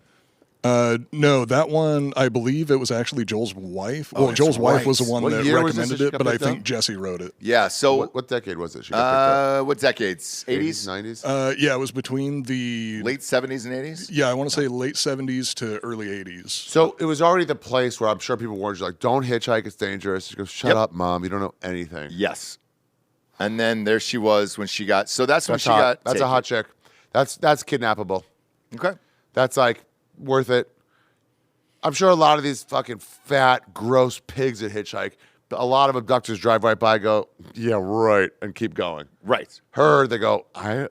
no, that one, I believe it was actually Joel's wife. Oh, Well, that's Joel's wife was the right. one What that year was this recommended that she it, got but I picked think up? Jesse wrote it. Yeah. So What decade was it? She got what decades? picked up. 80s, 90s? Yeah, it was between the late 70s and 80s. Yeah, I want to say late 70s to early 80s. So it was already the place where I'm sure people warned you, like, don't hitchhike, it's dangerous. She goes, shut Yep. up, Mom, you don't know anything. Yes. And then there she was when she got. So that's when That's she hot. got. That's a taken. hot chick. That's kidnappable. Okay. That's like worth it. I'm sure a lot of these fucking fat, gross pigs that hitchhike, a lot of abductors drive right by, go, yeah, right, and keep going. Right. Her, they go,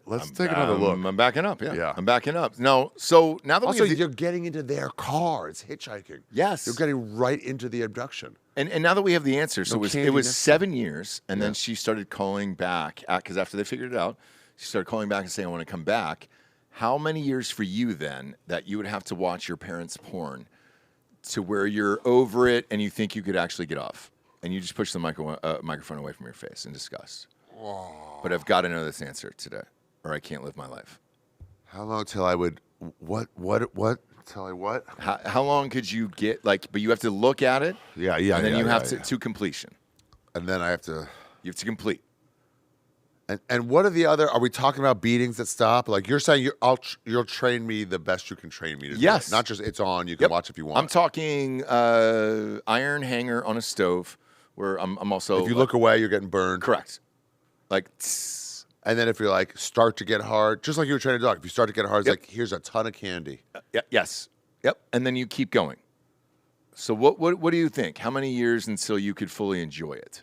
let's take another look. I'm backing up. Yeah. Yeah. I'm backing up. No. So now that Also, we have you're getting into their car. It's hitchhiking. Yes. You're getting right into the abduction. and now that we have the answer, so No it was candy necessary. 7 years, and then she started calling back because after they figured it out, she started calling back and saying, "I want to come back." How many years for you then that you would have to watch your parents' porn to where you're over it and you think you could actually get off, and you just push the microphone away from your face in disgust? But I've got to know this answer today, or I can't live my life. How long till I would, what? Till I what? How long could you get, like, but you have to look at it, Yeah. and then you have yeah. to completion. And then I have to. You have to complete. And what are the other? Are we talking about beatings that stop? Like you're saying, you'll train me the best you can train me to do. Yes. Not just it's on. You can watch if you want. I'm talking iron hanger on a stove where I'm also. If you look away, you're getting burned. correct, like tss. And then if you're like start to get hard, just like you were training a dog. If you start to get hard, it's like here's a ton of candy. Yes, yep, and then you keep going. So what do you think? How many years until you could fully enjoy it?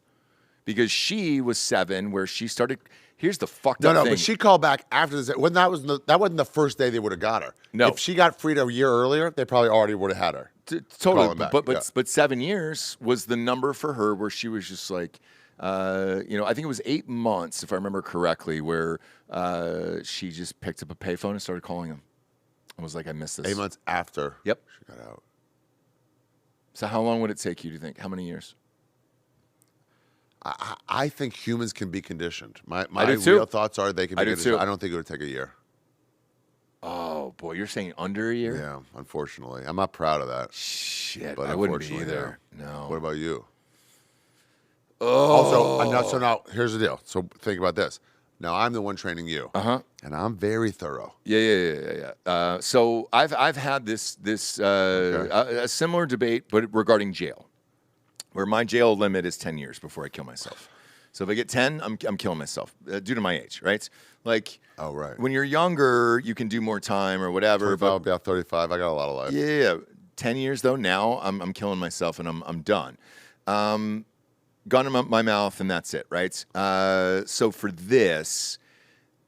Because she was 7, where she started. Here's the fucked up No, thing. but she called back after this. When that wasn't the first day they would have got her. No. If she got freed a year earlier, they probably already would have had her. Totally, calling back, but yeah. but 7 years was the number for her where she was just like, I think it was 8 months if I remember correctly, where she just picked up a payphone and started calling him. I was like, I missed this. 8 months after. Yep. She got out. So how long would it take you to think? How many years? I think humans can be conditioned. My I do too. real thoughts are they can be I do conditioned. too. I don't think it would take a year. Oh boy, you're saying under a year? Yeah, unfortunately. I'm not proud of that. Shit, But I wouldn't be unfortunately, either. No. What about you? Oh. Also, now here's the deal. So think about this. Now I'm the one training you. Uh-huh. And I'm very thorough. Yeah. So I've had this a similar debate, but regarding jail, where my jail limit is 10 years before I kill myself. So if I get 10, I'm killing myself due to my age, right? Like, Oh, right. when you're younger, you can do more time or whatever. I'll But be out 35. I got a lot of life. yeah, 10 years though, now I'm killing myself and I'm done. gun in my mouth, and that's it, right? So for this,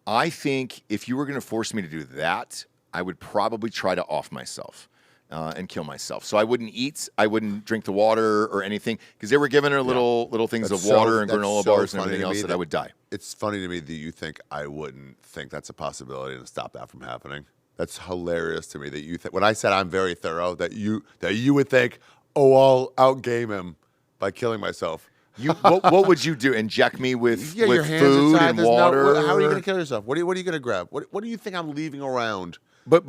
I think if you were going to force me to do that, I would probably try to off myself and kill myself. So I wouldn't eat, I wouldn't drink the water or anything, because they were giving her little things That's of water and that's granola so bars and funny everything to else me that I would die. It's funny to me that you think I wouldn't think that's a possibility and stop that from happening. That's hilarious to me that you think. When I said I'm very thorough, that you would think, oh, I'll outgame him by killing myself. What would you do? Inject me with Your hands food inside, and there's water? how are you going to kill yourself? What are you going to grab? What do you think I'm leaving around? But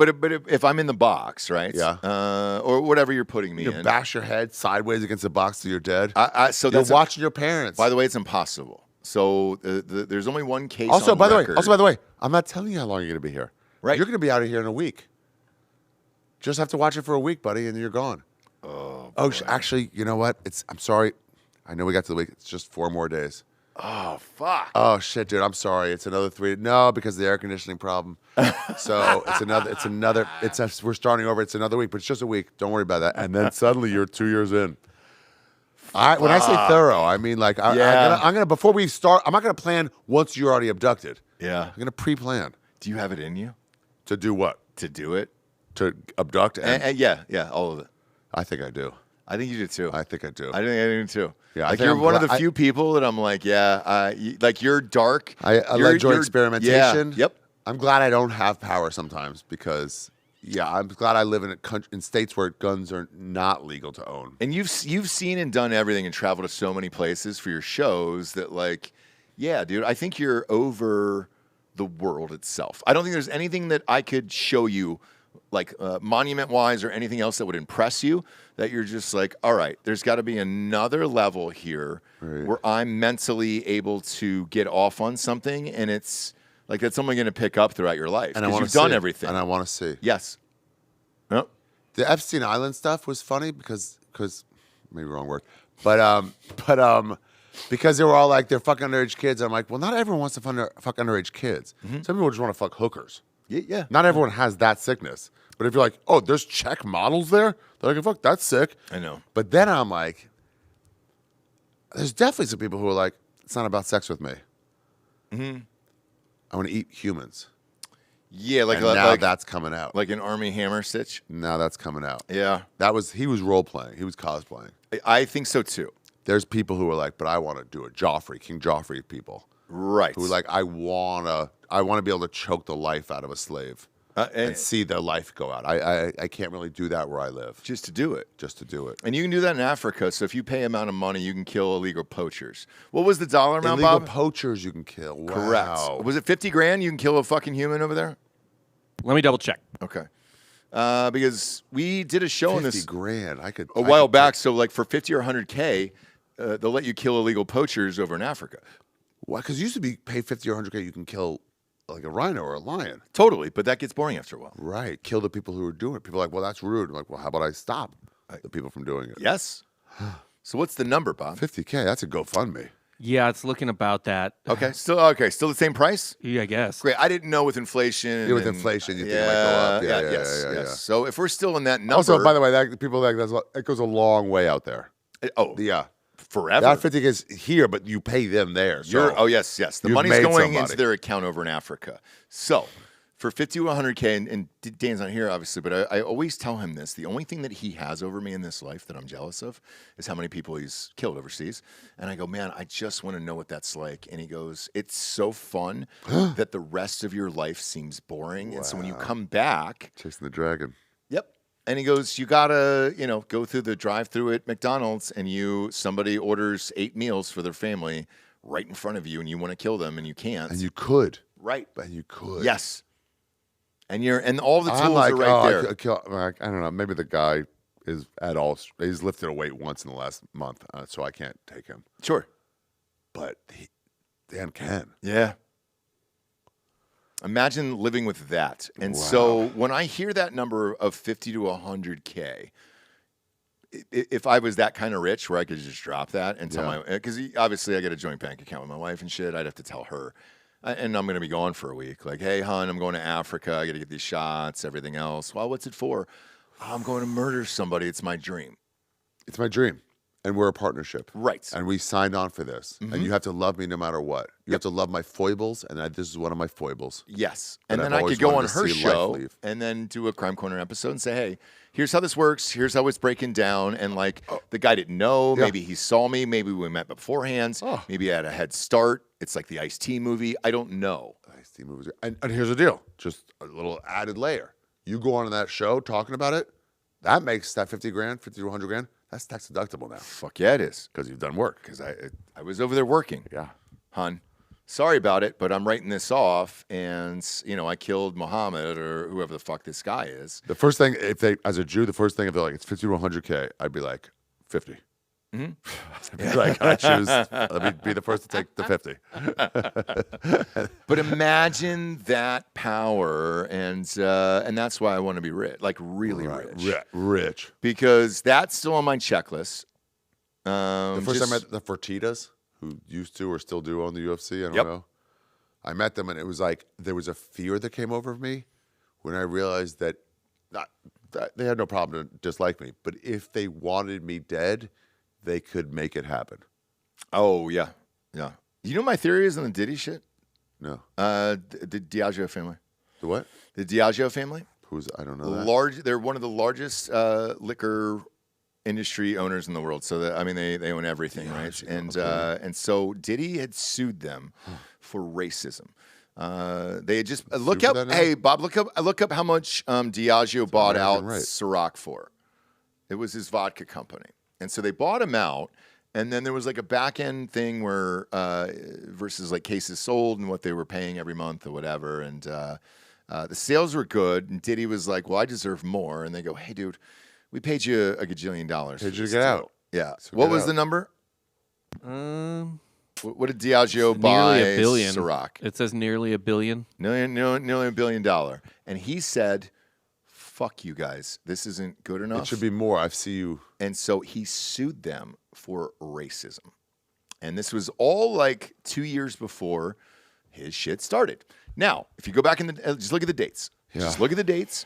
if I'm in the box, right? Yeah. Or whatever you're putting me You in. bash your head sideways against the box till you're dead. So you're that's watching your parents. By the way, it's impossible. So there's only one case. Also, on by record. the way, I'm not telling you how long you're going to be here. Right. You're going to be out of here in a week. Just have to watch it for a week, buddy, and then you're gone. Oh, actually, you know what? I'm sorry. I know we got to the week. It's just 4 more days. Oh fuck. Oh shit, dude. I'm sorry. It's another 3. No, because of the air conditioning problem. So we're starting over. It's another week, but it's just a week. Don't worry about that. And then suddenly you're 2 years in. When I say thorough, I mean like I'm gonna before we start. I'm not gonna plan once you're already abducted. Yeah. I'm gonna pre-plan. Do you have it in you To do what? to do it? To abduct? And Yeah, all of it. I think I do. I think you do too. I think I do. I think I do too. Yeah, I like think you're I'm one of glad- the few people that I'm like, like you're dark. I enjoy experimentation. Yeah, yep. I'm glad I don't have power sometimes because, I'm glad I live in states where guns are not legal to own. And you've seen and done everything and traveled to so many places for your shows that like, yeah, dude, I think you're over the world itself. I don't think there's anything that I could show you like monument-wise or anything else that would impress you that you're just like, all right, there's got to be another level here where I'm mentally able to get off on something, and it's like that's only going to pick up throughout your life. And I because want you've to done everything. And I want to see. Yes. Yep. The Epstein Island stuff was funny because maybe wrong word, but because they were all like they're fucking underage kids. I'm like, well, not everyone wants to fuck underage kids. Some people just want to fuck hookers. Yeah. Not everyone has that sickness. But if you're like, oh, there's Czech models there, they're like, fuck, that's sick. I know. But then I'm like, there's definitely some people who are like, it's not about sex with me. I want to eat humans. Yeah, like And now like that's coming out. like an Army Hammer stitch. Now that's coming out. Yeah, He was role playing. He was cosplaying. I think so too. There's people who are like, but I want to do it. King Joffrey people. Right. Who are like, I want to be able to choke the life out of a slave and see their life go out. I can't really do that where I live. just to do it. Just to do it. And you can do that in Africa. So if you pay amount of money, you can kill illegal poachers. What was the dollar amount, Illegal Bob? poachers you can kill. Wow. Correct. Was it 50 grand? You can kill a fucking human over there? Let me double check. Okay. Because we did a show on 50 this grand. a while back. So like for 50 or 100K, they'll let you kill illegal poachers over in Africa. Why? Because used to be pay 50 or 100K, you can kill like a rhino or a lion. Totally. But that gets boring after a while. Right. Kill the people who are doing it. People are like, well, that's rude. I'm like, well, how about I stop the people from doing it? Yes. So what's the number, Bob? 50K. That's a GoFundMe. Yeah, it's looking about that. Okay. Still the same price? Yeah, I guess. Great. I didn't know with inflation. Yeah, with and- inflation, you think it might go up. Yeah, yes. So if we're still in that number. Also, by the way, people like that goes a long way out there. Yeah. Forever. That 50K is here, but you pay them there. So yes. The you've money's made going somebody. into their account over in Africa. So for 50 to 100K, and Dan's not here, obviously, but I always tell him this. The only thing that he has over me in this life that I'm jealous of is how many people he's killed overseas. And I go, man, I just want to know what that's like. And he goes, it's so fun that the rest of your life seems boring. And so when you come back. Chasing the dragon. Yep. And he goes, you gotta, go through the drive-through at McDonald's, and somebody orders 8 meals for their family right in front of you, and you want to kill them, and you can't. And you could. Right. And you could. Yes. And all the tools I'm like, are right there. I don't know. Maybe the guy he's lifted a weight once in the last month, so I can't take him. Sure. But Dan can. Yeah. Imagine living with that. And so when I hear that number of 50 to 100K, if I was that kind of rich where I could just drop that and tell because obviously I got a joint bank account with my wife and shit, I'd have to tell her. And I'm going to be gone for a week. Like, hey, hon, I'm going to Africa. I got to get these shots, everything else. Well, what's it for? I'm going to murder somebody. It's my dream. It's my dream. And we're a partnership. Right. And we signed on for this. And you have to love me no matter what. You have to love my foibles, and this is one of my foibles. Yes. That And then I've I always could go on wanted to her see life show leave. and then do a Crime Corner episode and say, hey, here's how this works. Here's how it's breaking down. And like the guy didn't know. Yeah. Maybe he saw me. Maybe we met beforehand. Maybe I had a head start. It's like the Ice-T movie. I don't know. Ice-T movies. And here's the deal. Just a little added layer. You go on that show talking about it, that makes that 50 grand, 50 to 100 grand. That's tax deductible now. Fuck yeah, it is. Because you've done work. Because I was over there working. Yeah. Hun, sorry about it, but I'm writing this off. And, I killed Muhammad or whoever the fuck this guy is. The first thing, as a Jew, if they're like, it's 50 to 100K, I'd be like, 50. I'd be like, I choose, let me be the first to take the 50. But imagine that power, and that's why I want to be rich, like really Rich. because that's still on my checklist. The first time I met the Fertittas, who used to or still do own the UFC, I don't know. I met them, and it was like there was a fear that came over me when I realized that they had no problem to dislike me, but if they wanted me dead, they could make it happen. Oh yeah. You know my theory is on the Diddy shit. No. The Diageo family. The what? The Diageo family. I don't know that. They're one of the largest liquor industry owners in the world. So they own everything, right? And so Diddy had sued them for racism. They had just look up. Hey Bob, look up how much Diageo bought out Ciroc for. It was his vodka company, and so they bought him out. And then there was like a back end thing where versus like cases sold and what they were paying every month or whatever. And the sales were good. And Diddy was like, well, I deserve more. And they go, hey, dude, we paid you a gajillion dollars. Paid you to get out. Yeah. So what was the number? What did Diageo buy Nearly $1 billion. Ciroc? It says nearly $1 billion. Nearly $1 billion. And he said, fuck you guys. This isn't good enough. It should be more. I see you. And so he sued them for racism. And this was all like 2 years before his shit started. Now, if you go back just look at the dates. Yeah. Just look at the dates.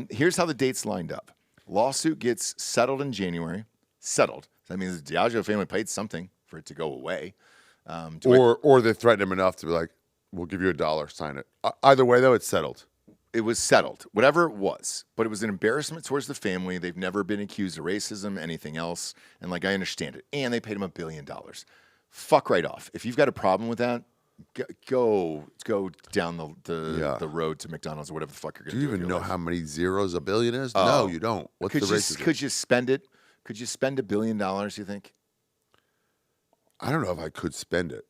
Here's how the dates lined up. Lawsuit gets settled in January. Settled. So that means the Diageo family paid something for it to go away. Or they threatened him enough to be like, we'll give you $1, sign it. Either way, though, it's settled. It was settled, whatever it was. But it was an embarrassment towards the family. They've never been accused of racism, anything else. And like, I understand it. And they paid him $1 billion. Fuck right off. If you've got a problem with that, go down the road to McDonald's or whatever the fuck you're going to do. Do you even know how many zeros a billion is? No, you don't. What's the racism? Could you spend it? Could you spend $1 billion, you think? I don't know if I could spend it.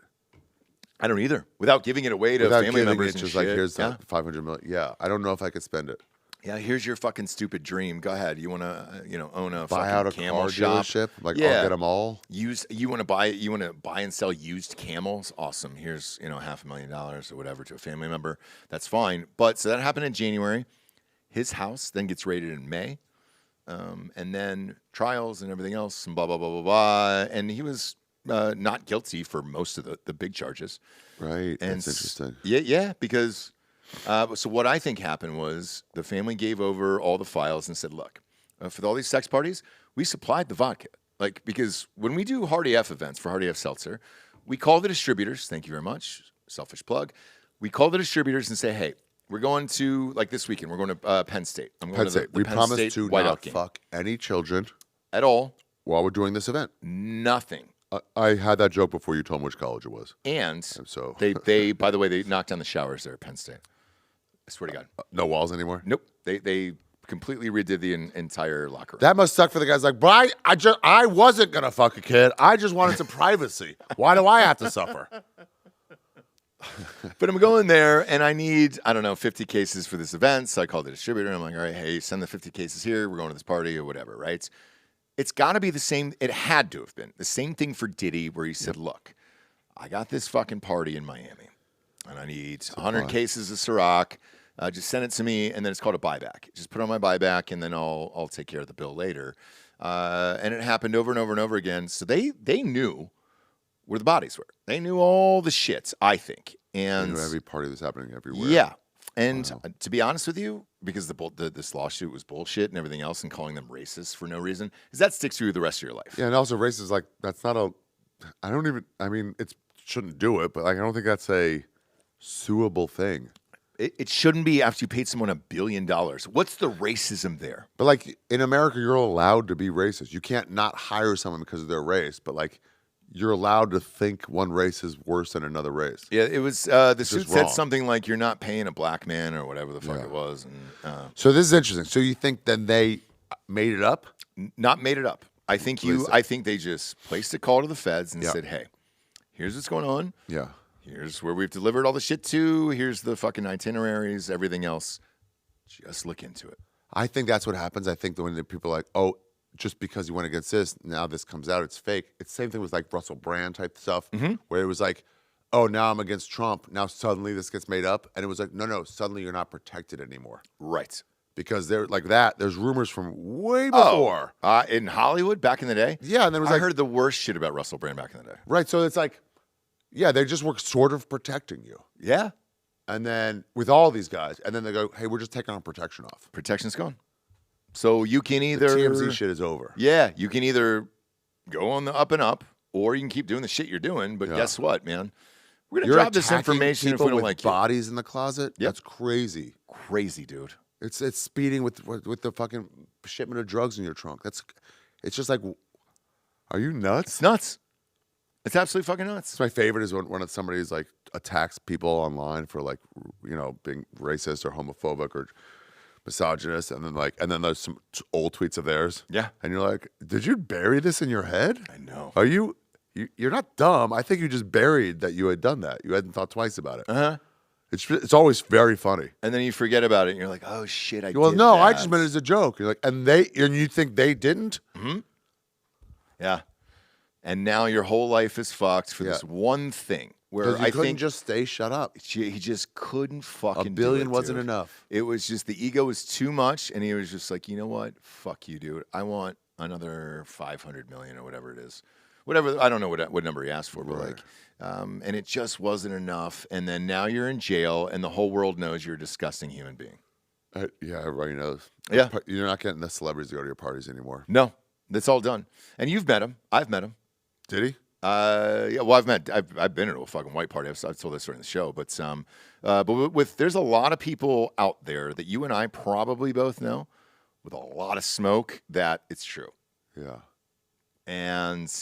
I don't either. Without giving it away to family members and just shit. like, here's the 500 million. Yeah, I don't know if I could spend it. Yeah, here's your fucking stupid dream. Go ahead. You want to, own a Buy fucking out a camel car shop? dealership? Like, I'll get them all? You want to buy and sell used camels? Awesome. Here's, $500,000 or whatever to a family member. That's fine. But so that happened in January. His house then gets raided in May. And then trials and everything else and blah, blah, blah, blah, blah. And he was not guilty for most of the big charges. Right. And that's interesting. Yeah, because so what I think happened was the family gave over all the files and said, look, for all these sex parties, we supplied the vodka. Like, because when we do Hardy F events for Hardy F Seltzer, we call the distributors, thank you very much, selfish plug. We call the distributors and say, hey, we're going to, like this weekend, we're going to Penn State. I'm going Penn State. We promise to not fuck any children at all while we're doing this event. Nothing. I had that joke before you told me which college it was. And so they by the way, they knocked down the showers there at Penn State. I swear to God. No walls anymore? Nope. They completely redid the entire locker room. That must suck for the guys like, but I wasn't going to fuck a kid. I just wanted some privacy. Why do I have to suffer? But I'm going there, and I need, 50 cases for this event. So I called the distributor, and I'm like, all right, hey, send the 50 cases here. We're going to this party or whatever, right? It's got to be the same. It had to have been the same thing for Diddy, where he said, look, I got this fucking party in Miami, and I need 100 cases of Ciroc. Just send it to me, and then it's called a buyback. Just put on my buyback, and then I'll take care of the bill later. And it happened over and over and over again. So they knew where the bodies were. They knew all the shits, I think. And they knew every party that's happening everywhere. Yeah. And to be honest with you, because this lawsuit was bullshit and everything else, and calling them racist for no reason, is that sticks with you the rest of your life. Yeah, and also racist, like, that's not a, I mean, it shouldn't do it, but like, I don't think that's a suable thing. It shouldn't be after you paid someone $1 billion. What's the racism there? But like, in America, you're allowed to be racist. You can't not hire someone because of their race, but like, you're allowed to think one race is worse than another race. Yeah, it was, the suit said wrong. something like, you're not paying a black man or whatever the fuck it was. And, So this is interesting. So you think then they made it up? not made it up. I think they just placed a call to the feds and said, hey, here's what's going on. Yeah. Here's where we've delivered all the shit to. Here's the fucking itineraries, everything else. Just look into it. I think that's what happens. I think that when the people are like, oh, just because you went against this, now this comes out, it's fake. It's the same thing with like Russell Brand type stuff, where it was like, oh, now I'm against Trump. Now suddenly this gets made up. And it was like, no, suddenly you're not protected anymore. Right. Because they're like that. There's rumors from way before. In Hollywood back in the day? Yeah, and then it was I like, heard the worst shit about Russell Brand back in the day. right. So it's like, yeah, they just were sort of protecting you. Yeah. And then with all these guys, and then they go, hey, we're just taking our protection off. Protection's gone. So you can The either TMZ shit is over. Yeah, you can either go on the up and up, or you can keep doing the shit you're doing. But guess what, man? We're gonna You're drop this attacking information if people we don't with like it. bodies in the closet. Yep. That's crazy. Crazy, dude. It's speeding with the fucking shipment of drugs in your trunk. It's just like, are you nuts? It's nuts. It's absolutely fucking nuts. My favorite is when somebody's like attacks people online for like, you know, being racist or homophobic or misogynist, and then there's some old tweets of theirs. Yeah. And you're like, did you bury this in your head? I know. Are you're not dumb. I think you just buried that you had done that. You hadn't thought twice about it. Uh-huh. It's always very funny. And then you forget about it, and you're like, oh shit, I Well, did no, that. I just meant it as a joke. You're like, and you think they didn't? Yeah. And now your whole life is fucked for this Yeah. one thing. Where Because you I couldn't think just stay shut up. he just couldn't fucking $1 billion do it, wasn't dude. enough. It was just the ego was too much, and he was just like, you know what? Fuck you, dude. I want another 500 million or whatever it is. Whatever, I don't know what number he asked for, but like, and it just wasn't enough. And then now you're in jail, and the whole world knows you're a disgusting human being. Yeah, everybody knows. Yeah. You're not getting the celebrities to go to your parties anymore. No, that's all done. And you've met him. I've met him. Did he? Yeah, well, I've been to a fucking white party. I've told this story in the show, but there's a lot of people out there that you and I probably both know with a lot of smoke that it's true, Yeah. and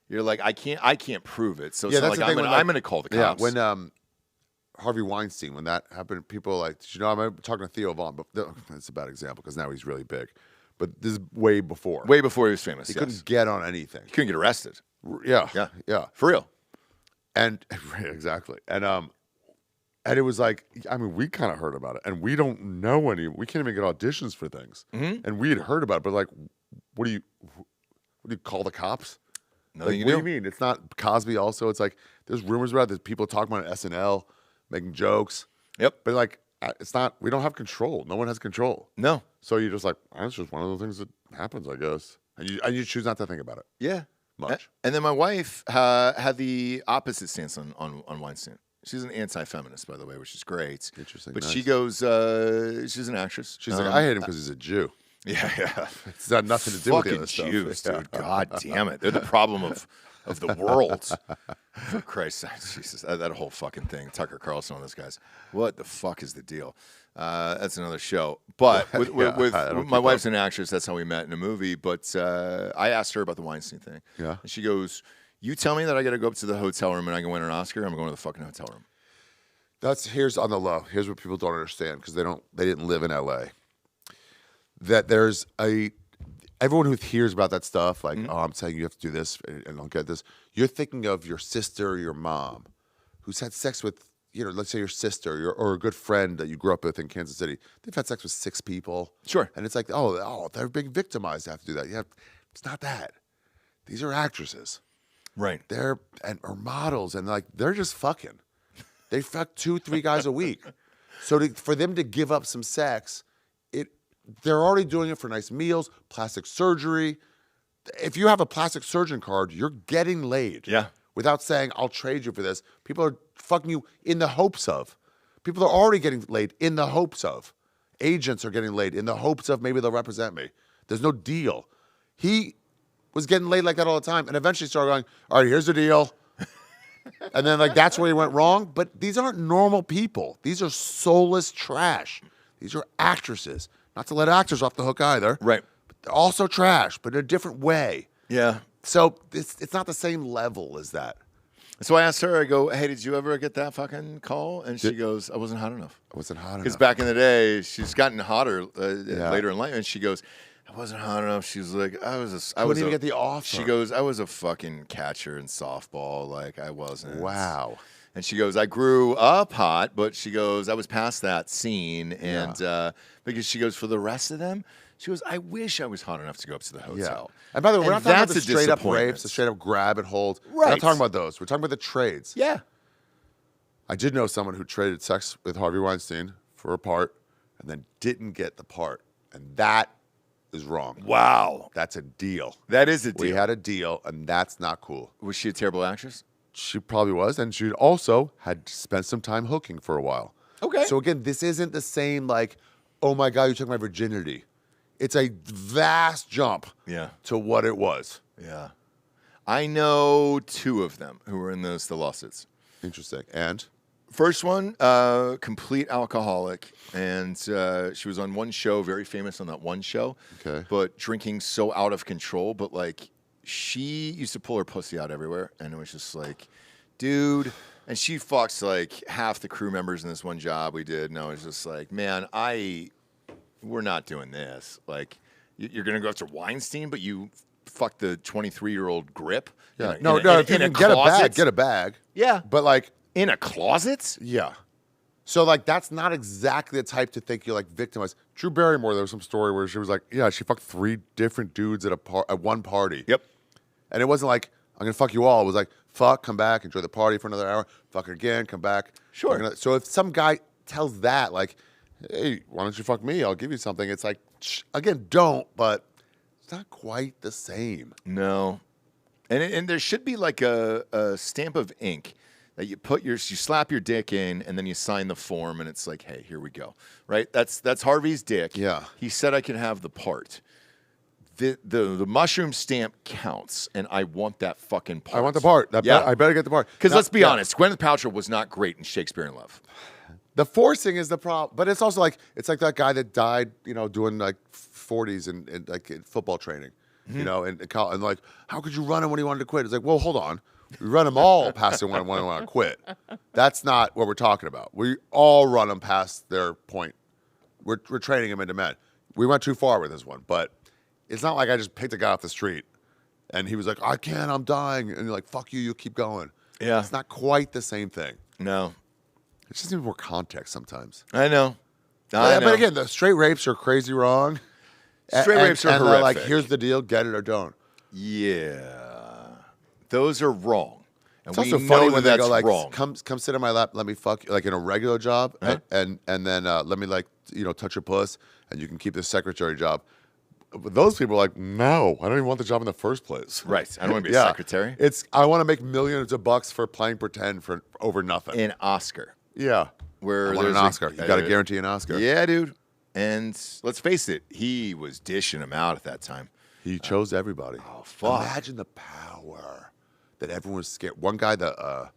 you're like, I can't prove it. So Yeah, it's not that's like the thing I'm when, gonna call the Yeah, cops. when Harvey Weinstein, when that happened, people were like, did you know, I'm talking to Theo Vaughn, but it's a bad example because now he's really big. But this is way before. way before he was famous, He yes. couldn't get on anything. He couldn't get arrested. Yeah. For real. And exactly. And it was like, I mean, we kind of heard about it, and we don't know we can't even get auditions for things. And we had heard about it, but like, what do you call the cops? Nothing Like, you what do. do you mean? It's not Cosby also. It's like, there's rumors about it. There's people talking about it on SNL, making jokes. Yep. But like, it's not, we don't have control. No one has control. No. So you're just like, it's just one of the things that happens, I guess. And you choose not to think about it. Yeah. Much. And then my wife had the opposite stance on Weinstein. She's an anti-feminist, by the way, which is great. Interesting, But nice. she goes, she's an actress. She's like, I hate him because he's a Jew. Yeah. It's got nothing to do with the Fucking other stuff. Jews, Yeah. dude. God damn it. They're the problem of the world. For Christ's sake. Jesus. That whole fucking thing. Tucker Carlson on those guys. What the fuck is the deal? That's another show. But with I don't my keep wife's up. an actress. That's how we met in a movie. But I asked her about the Weinstein thing. Yeah. And she goes, you tell me that I got to go up to the hotel room and I can win an Oscar, I'm going to the fucking hotel room. Here's on the low. Here's what people don't understand because they didn't live in LA. That there's everyone who hears about that stuff, like, oh, I'm saying you have to do this and don't get this. You're thinking of your sister or your mom who's had sex with, let's say your sister or a good friend that you grew up with in Kansas City. They've had sex with 6 people. Sure. And it's like, oh, they're being victimized to have to do that. Yeah, it's not that. These are actresses. Right. Or models, and like they're just fucking. They fuck 2-3 guys a week. So for them to give up some sex, they're already doing it for nice meals, plastic surgery. If you have a plastic surgeon card, you're getting laid. Yeah. Without saying, I'll trade you for this. People are fucking you in the hopes of. People are already getting laid in the hopes of. Agents are getting laid in the hopes of maybe they'll represent me. There's no deal. He was getting laid like that all the time and eventually started going, all right, here's the deal. And then like that's where he went wrong. But these aren't normal people. These are soulless trash. These are actresses. Not to let actors off the hook either. Right. But they're also trash, but in a different way. Yeah. So it's not the same level as that. So I asked her, I go, hey, did you ever get that fucking call? And she goes, I wasn't hot enough. I wasn't hot enough. Because back in the day, she's gotten hotter later in life. And she goes, I wasn't hot enough. She was like, I wouldn't even get the offer. She goes, I was a fucking catcher in softball. Like, I wasn't. Wow. And she goes, I grew up hot, but she goes, I was past that scene. And because she goes, for the rest of them, she goes, I wish I was hot enough to go up to the hotel. Yeah. And by the way, we're not talking about the that's a straight up disappointment. rapes, the straight up grab and hold. Right. We're not talking about those. We're talking about the trades. Yeah. I did know someone who traded sex with Harvey Weinstein for a part and then didn't get the part. And that is wrong. Wow. That's a deal. That is a deal. We had a deal, and that's not cool. Was she a terrible actress? She probably was, and she also had spent some time hooking for a while. Okay. So again, this isn't the same like, oh my God, you took my virginity. It's a vast jump to what it was. Yeah. I know 2 of them who were in the lawsuits. Interesting. And? First one, complete alcoholic. And she was on one show, very famous on that one show. Okay. But drinking so out of control. But like, she used to pull her pussy out everywhere. And it was just like, dude. And she fucks like half the crew members in this one job we did. And I was just like, man, we're not doing this. Like, you're going to go after Weinstein, but you fuck the 23-year-old grip? Yeah. In a If you can get closet? get a bag. Yeah. But like, in a closet? yeah. So like, that's not exactly the type to think you're like victimized. Drew Barrymore, there was some story where she was like, yeah, she fucked 3 different dudes at one party. Yep. And it wasn't like, I'm going to fuck you all. It was like, fuck, come back, enjoy the party for another hour, fuck her again, come back. Sure. So if some guy tells that, like, hey, why don't you fuck me? I'll give you something. It's like, again, don't, but it's not quite the same. No. And there should be like a stamp of ink that you slap your dick in and then you sign the form and it's like, hey, here we go. Right? That's Harvey's dick. Yeah. He said I could have the part. The mushroom stamp counts, and I want that fucking part. I want the part. I better get the part. Because let's be honest, Gwyneth Paltrow was not great in Shakespeare in Love. The forcing is the problem, but it's also like that guy that died, doing like 40s and like in football training, and like, how could you run him when he wanted to quit? It's like, well, hold on, we run them all past when they want to quit. That's not what we're talking about. We all run them past their point. We're training them into men. We went too far with this one, but it's not like I just picked a guy off the street and he was like, I can't, I'm dying, and you're like, fuck you keep going. Yeah, it's not quite the same thing. No. It just needs more context sometimes. I know. But again, the straight rapes are crazy wrong. Straight rapes are and horrific. They're like, here's the deal, get it or don't. Yeah. Those are wrong. And It's we also know funny that when they that's go like, wrong. come sit on my lap, let me fuck you, like in a regular job, and then let me like, touch your puss, and you can keep the secretary job. But those people are like, no, I don't even want the job in the first place. Right. I don't want to be a secretary. I want to make millions of bucks for playing pretend for over nothing. An Oscar. Yeah. Where I want an there's Oscar. You got to guarantee an Oscar. Yeah, dude. And let's face it, he was dishing them out at that time. He chose everybody. Oh, fuck. Imagine the power that everyone was scared. One guy, what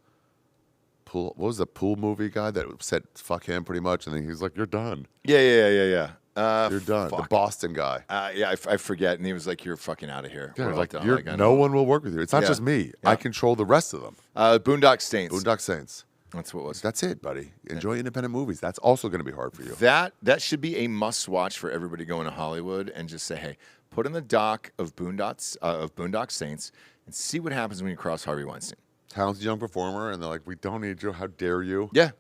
was the pool movie guy that said fuck him pretty much, and then he was like, you're done. Yeah. You're done. Fuck. The Boston guy. I forget. And he was like, you're fucking out of here. Yeah, Or like, the- you're, I no know. one will work with you. It's not Yeah. just me. Yeah. I control the rest of them. Boondock Saints. Boondock Saints. That's what it was. That's it, buddy. Enjoy independent movies. That's also going to be hard for you. That should be a must watch for everybody going to Hollywood and just say, hey, put in the doc of Boondock Saints and see what happens when you cross Harvey Weinstein. Talented young performer, and they're like, we don't need you. How dare you? Yeah.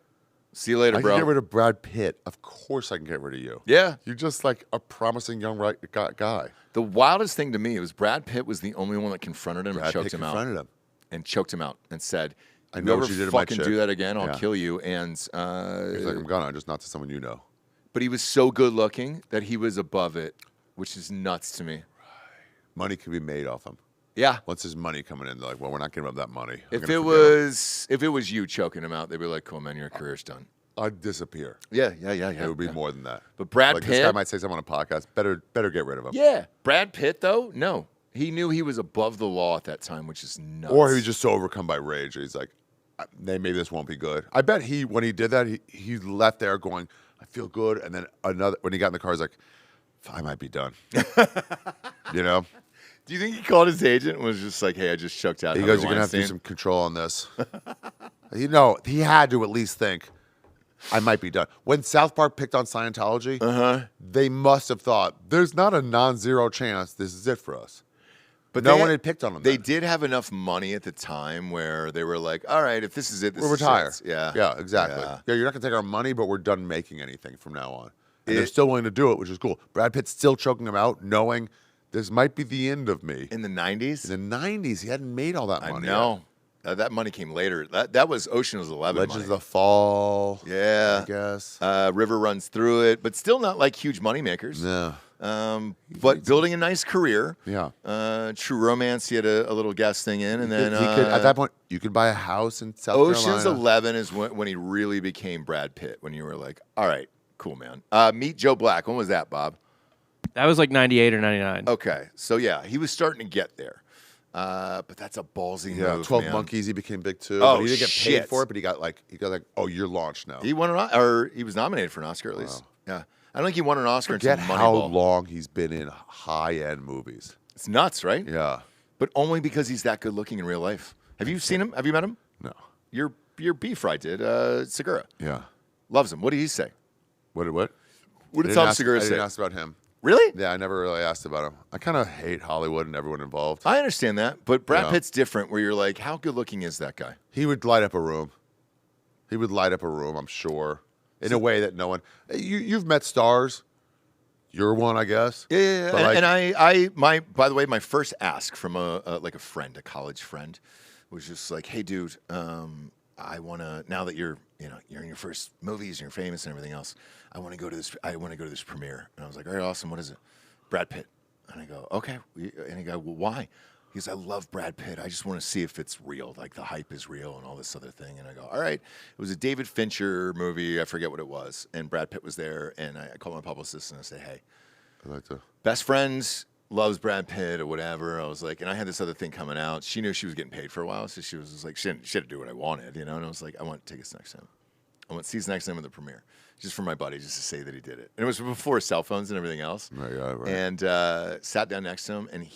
See you later, I bro. can get rid of Brad Pitt. Of course I can get rid of you. Yeah. You're just like a promising young guy. The wildest thing to me was Brad Pitt was the only one that confronted him Brad and choked Pitt him out. confronted him. And choked him out and said, I "You know ever what you did to my fucking chick." do that again, I'll Yeah. kill you." And He's like, I'm gonna, just not to someone you know. but he was so good looking that he was above it, which is nuts to me. Money could be made off him. Yeah. Once his money coming in, they're like, well, we're not giving up that money. If it was you choking him out, they'd be like, "Cool, man, your career's done." I'd disappear. Yeah. It would be more than that. But Brad like Pitt, this guy might say something on a podcast. Better get rid of him. yeah. Brad Pitt though, no, he knew he was above the law at that time, which is nuts. Or he was just so overcome by rage. He's like, maybe this won't be good. I bet when he did that, he left there going, I feel good. And then when he got in the car, he's like, I might be done. You know? Do you think he called his agent and was just like, hey, I just choked out He Harvey goes, you're going to have to do Weinstein?" some control on this. He had to at least think, I might be done. When South Park picked on Scientology, they must have thought, there's not a non-zero chance this is it for us. But no one had picked on them. They did have enough money at the time where they were like, all right, if this is it, We'll retire. Yeah. Yeah, exactly. Yeah. Yeah, you're not going to take our money, but we're done making anything from now on. And they're still willing to do it, which is cool. Brad Pitt's still choking him out, knowing this might be the end of me. In the 90s? In the 90s, he hadn't made all that money. I know. That money came later. That was Ocean's 11 Legends money. of the Fall. Yeah. I guess. River runs through it, but still not like huge moneymakers. Yeah. But building a nice career. Yeah. True Romance, he had a little guest thing in. And then He could, at that point, you could buy a house in South Ocean's Carolina. 11 is when he really became Brad Pitt, when you were like, all right, cool, man. Meet Joe Black. When was that, Bob? That was like 98 or 99. Okay. So, yeah, he was starting to get there. But that's a ballsy move, 12 man. Monkeys, he became big too. Oh, But he didn't get shit. paid for it, but he got like, oh, you're launched now. He won he was nominated for an Oscar at least. Yeah. I don't think he won an Oscar Forget until how Moneyball. long he's been in high-end movies. It's nuts, right? Yeah. But only because he's that good looking in real life. Have you seen him? Have you met him? No. Your beef right did, Segura. Yeah. Loves him. What did he say? What? What I did didn't Tom ask- Segura I say? didn't ask about him. Really? Yeah, I never really asked about him. I kind of hate Hollywood and everyone involved. I understand that, but Brad Yeah. Pitt's different where you're like, how good looking is that guy? He would light up a room. I'm sure, in a way that no one. You've met stars. You're one, I guess. Yeah. But And by the way, my first ask from a friend, a college friend, was just like, hey, dude, I want to, now that you're in your first movies and you're famous and everything else, I want to go to this premiere. And I was like, all right, awesome. What is it? Brad Pitt. And I go, okay. And he go, well, why? He goes, I love Brad Pitt. I just want to see if it's real, like the hype is real and all this other thing. And I go, all right. It was a David Fincher movie. I forget what it was. And Brad Pitt was there. And I called my publicist and I said, hey, I like to. best friends loves Brad Pitt or whatever. I was like, and I had this other thing coming out. She knew she was getting paid for a while. So she was just like, she had to do what I wanted, And I was like, I want to take us next time. I want to see his next time at the premiere. Just for my buddy, just to say that he did it. And it was before cell phones and everything else. Right. And sat down next to him, and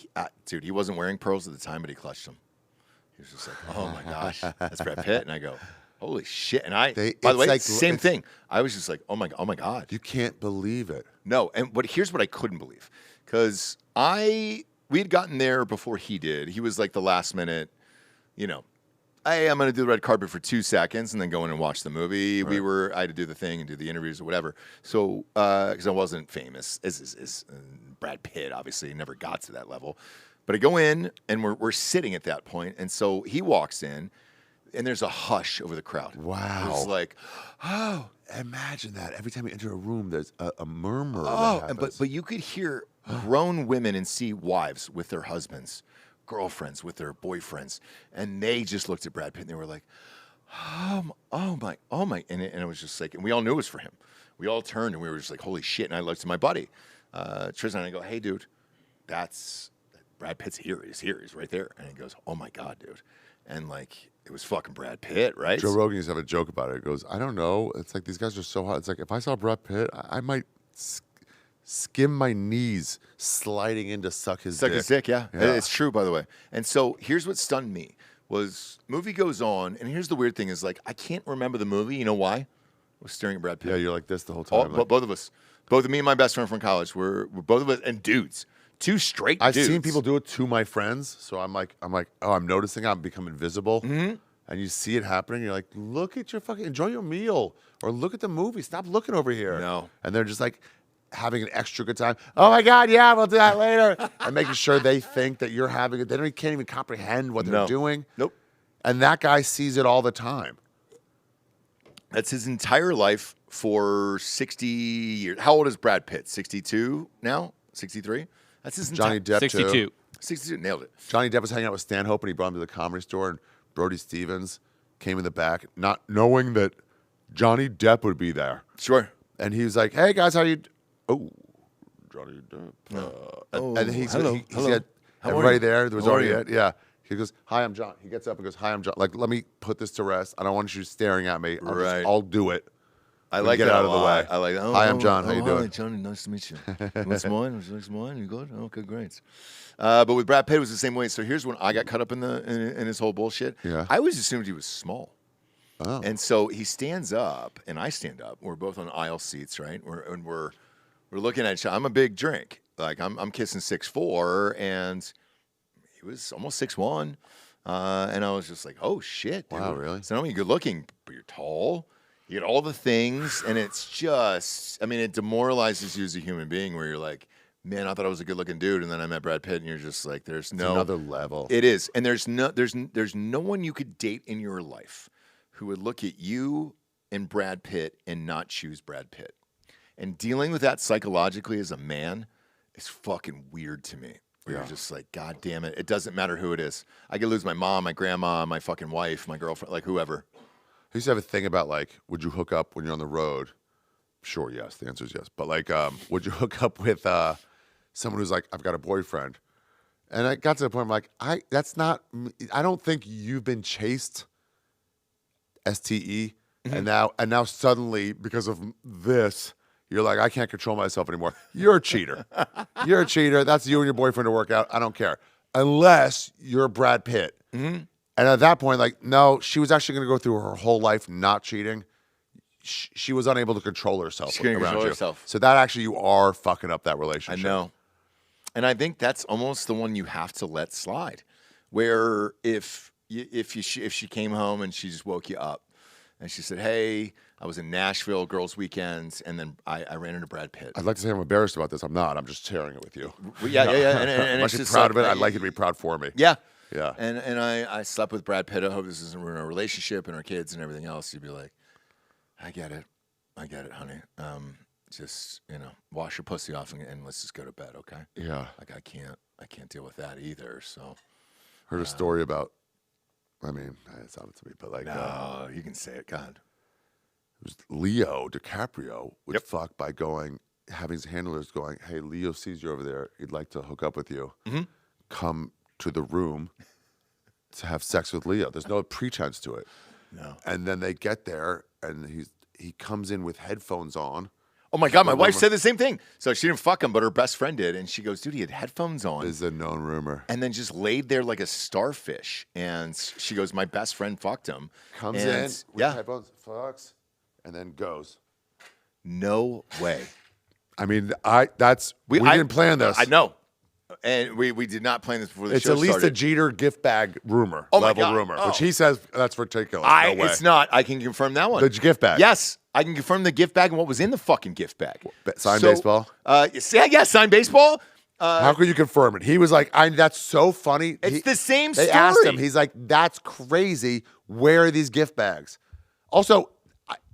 he wasn't wearing pearls at the time, but he clutched them. He was just like, "Oh my gosh, that's Brad Pitt." And I go, "Holy shit!" And by the it's way, like- same thing. I was just like, "Oh my god." You can't believe it. No, but here's what I couldn't believe, because we had gotten there before he did. He was like the last minute, hey, I'm going to do the red carpet for 2 seconds and then go in and watch the movie. Right. I had to do the thing and do the interviews or whatever. So, because I wasn't famous as Brad Pitt, obviously, never got to that level. But I go in and we're sitting at that point, and so he walks in, and there's a hush over the crowd. Wow. It's like, oh, Imagine that. Every time you enter a room, there's a murmur. oh, that and happens. but you could hear grown women and see wives with their husbands, girlfriends with their boyfriends, and they just looked at Brad Pitt and they were like, oh my, and it was just like, and we all knew it was for him. We all turned and we were just like, holy shit! And I looked to my buddy Tristan and I go, hey dude, that's Brad Pitt's here. He's here. He's right there. And he goes, oh my god, dude, and like it was fucking Brad Pitt, right? Joe Rogan used to have a joke about it. He goes, I don't know. It's like these guys are so hot. It's like if I saw Brad Pitt, I might skim my knees sliding in to suck his dick. Suck his dick, yeah. It's true, by the way. And so here's what stunned me was movie goes on, and here's the weird thing is like I can't remember the movie. You know why? I was staring at Brad Pitt. Yeah, you're like this the whole All, time. like, both of us, both of me and my best friend from college, we're both of us and dudes, two straight I've dudes. seen people do it to my friends, so I'm like, oh, I'm noticing I'm becoming invisible. Mm-hmm. And you see it happening, you're like, look at your fucking, enjoy your meal, or look at the movie. Stop looking over here. No. And they're just like having an extra good time. Oh my God, yeah, we'll do that later. And making sure they think that you're having it. They can't even comprehend what they're doing. Nope. And that guy sees it all the time. That's his entire life for 60 years. How old is Brad Pitt? 62 now? 63? That's his Johnny entire... Depp, 62. too. 62, nailed it. Johnny Depp was hanging out with Stanhope, and he brought him to the Comedy Store, and Brody Stevens came in the back, not knowing that Johnny Depp would be there. Sure. And he was like, "Hey guys, how you?" Oh, Johnny Depp. And he's hello. got How are everybody you? there. There was How are already you? it. Yeah. He goes, "Hi, I'm John." He gets up and goes, "Hi, I'm John." Like, let me put this to rest. I don't want you staring at me. Right. I'll do it. I Let me like get that out a of the lot. way. I like that. Oh, Hi, I'm John. How you Hi, doing? Johnny. Nice to meet you. What's mine? What's mine? You good? Okay, great. But with Brad Pitt, it was the same way. So here's when I got caught up in his whole bullshit. Yeah. I always assumed he was small. Oh. And so he stands up, and I stand up. We're both on aisle seats, right? We're looking at each other. I'm a big drink. Like I'm kissing 6'4", and he was almost 6'1". And I was just like, oh shit, dude. Wow, really? So not only you're good looking, but you're tall. You get all the things, and it's just, I mean, it demoralizes you as a human being where you're like, man, I thought I was a good-looking dude, and then I met Brad Pitt, and you're just like, there's no another level. It is, and there's no one you could date in your life who would look at you and Brad Pitt and not choose Brad Pitt. And dealing with that psychologically as a man is fucking weird to me. Where you're just like, God damn it, it doesn't matter who it is. I could lose my mom, my grandma, my fucking wife, my girlfriend, like whoever. I used to have a thing about like, would you hook up when you're on the road? Sure, yes. The answer is yes. But like, would you hook up with someone who's like, I've got a boyfriend? And I got to the point where I'm like, I don't think you've been chased, STE, and now suddenly because of this, you're like, I can't control myself anymore. You're a cheater. You're a cheater. That's you and your boyfriend to work out. I don't care. Unless you're Brad Pitt. And at that point, like, no, she was actually going to go through her whole life not cheating. She was unable to control herself She couldn't around control you. herself. So that actually, you are fucking up that I relationship. know. And I think that's almost the one you have to let slide. Where if she came home and she just woke you up and she said, hey, I was in Nashville, girls' weekends, and then I ran into Brad Pitt. I'd like to say I'm embarrassed about this. I'm not. I'm just sharing it with you. Well, yeah. And I'm it's actually just proud like, of it. I'd like you to be proud for me. Yeah. Yeah. And I slept with Brad Pitt. I hope this doesn't ruin our relationship and our kids and everything else. You'd be like, I get it, honey. Just, wash your pussy off and let's just go to bed, okay? Yeah. Like I can't deal with that either. So Heard a story about, I mean, it's not to me, but like, no, you can say it, God. it was Leo DiCaprio would fuck by having his handlers going, hey, Leo sees you over there. He'd like to hook up with you. Come to the room to have sex with Leo. There's no pretense to it. No. And then they get there, and he comes in with headphones on. Oh my God, my wife said the same thing. So she didn't fuck him, but her best friend did, and she goes, "Dude, he had headphones on." Is a known rumor. And then just laid there like a starfish. And she goes, "My best friend fucked him." Comes and, in with headphones, fucks, and then goes. No way. I mean, we didn't plan this. I know. And we did not plan this before the It's show at least started. a Jeter gift bag rumor, Oh my level God. rumor, Oh. which he says that's ridiculous. No way. It's not. I can confirm that one. The gift bag. Yes. I can confirm the gift bag and what was in the fucking gift bag. Signed baseball? Yeah, signed baseball. How could you confirm it? He was like, that's so funny. It's the same They story. asked him. He's like, that's crazy. Where are these gift bags? Also,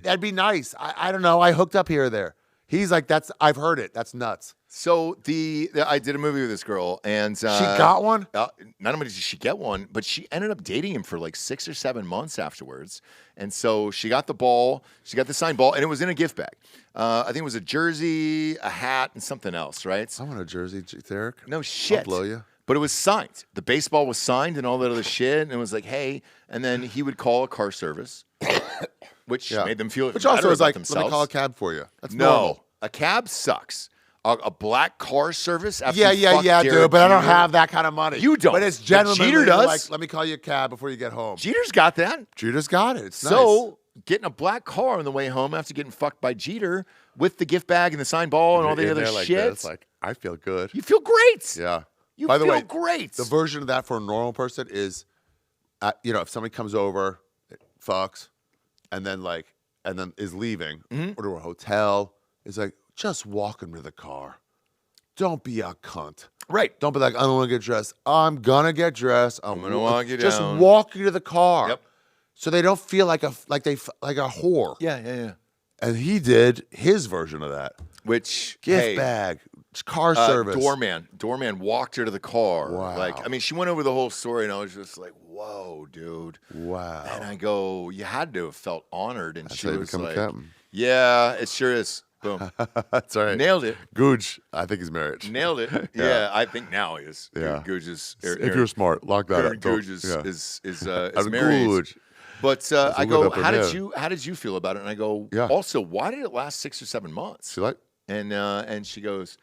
that'd be nice. I don't know. I hooked up here or there. He's like, I've heard it. That's nuts. So I did a movie with this girl, and She got one? Not only did she get one, but she ended up dating him for like 6 or 7 months afterwards. And so she got the ball, she got the signed ball, and it was in a gift bag. I think it was a jersey, a hat, and something else, right? I want a jersey, Derek. No shit. I'll blow you. But it was signed. The baseball was signed and all that other shit. And it was like, hey. And then he would call a car service, which made them feel Which better also is about like, themselves. let me call a cab for you. That's No, normal. a cab sucks. A black car service after Yeah, you fuck Derek dude. But I don't Jeter. have that kind of money. You don't. But it's But gentlemanly. Jeter does. Like, let me call you a cab before you get home. Jeter's got that. Jeter's got it. It's So nice. getting a black car on the way home after getting fucked by Jeter with the gift bag and the signed ball and all the In other there like shit. this, like, I feel good. You feel great. Yeah. You By the feel way, great. The version of that for a normal person is, if somebody comes over, fucks, and then is leaving, or to a hotel, is like, just walk him to the car. Don't be a cunt. Right. Don't be like, I don't want to get dressed. I'm gonna get dressed. I'm gonna walk you just down. walk you to the car. Yep. So they don't feel like a whore. Yeah. And he did his version of that. Which Gift hey, bag. car service. Doorman walked her to the car. Wow. Like, I mean, she went over the whole story, and I was just like, "Whoa, dude!" Wow. And I go, "You had to have felt honored." And That's she how you was become a like, captain. "Yeah, it sure is." Boom, That's all right. nailed it. Gooch, I think he's married. Nailed it. Yeah, I think now he is. Yeah. Gooch is. If you're smart, lock that up. Gooch is married. Gooch. But a I good go, upper how man. did you feel about it? And I go, Yeah. also, why did it last 6 or 7 months? She like? And she goes,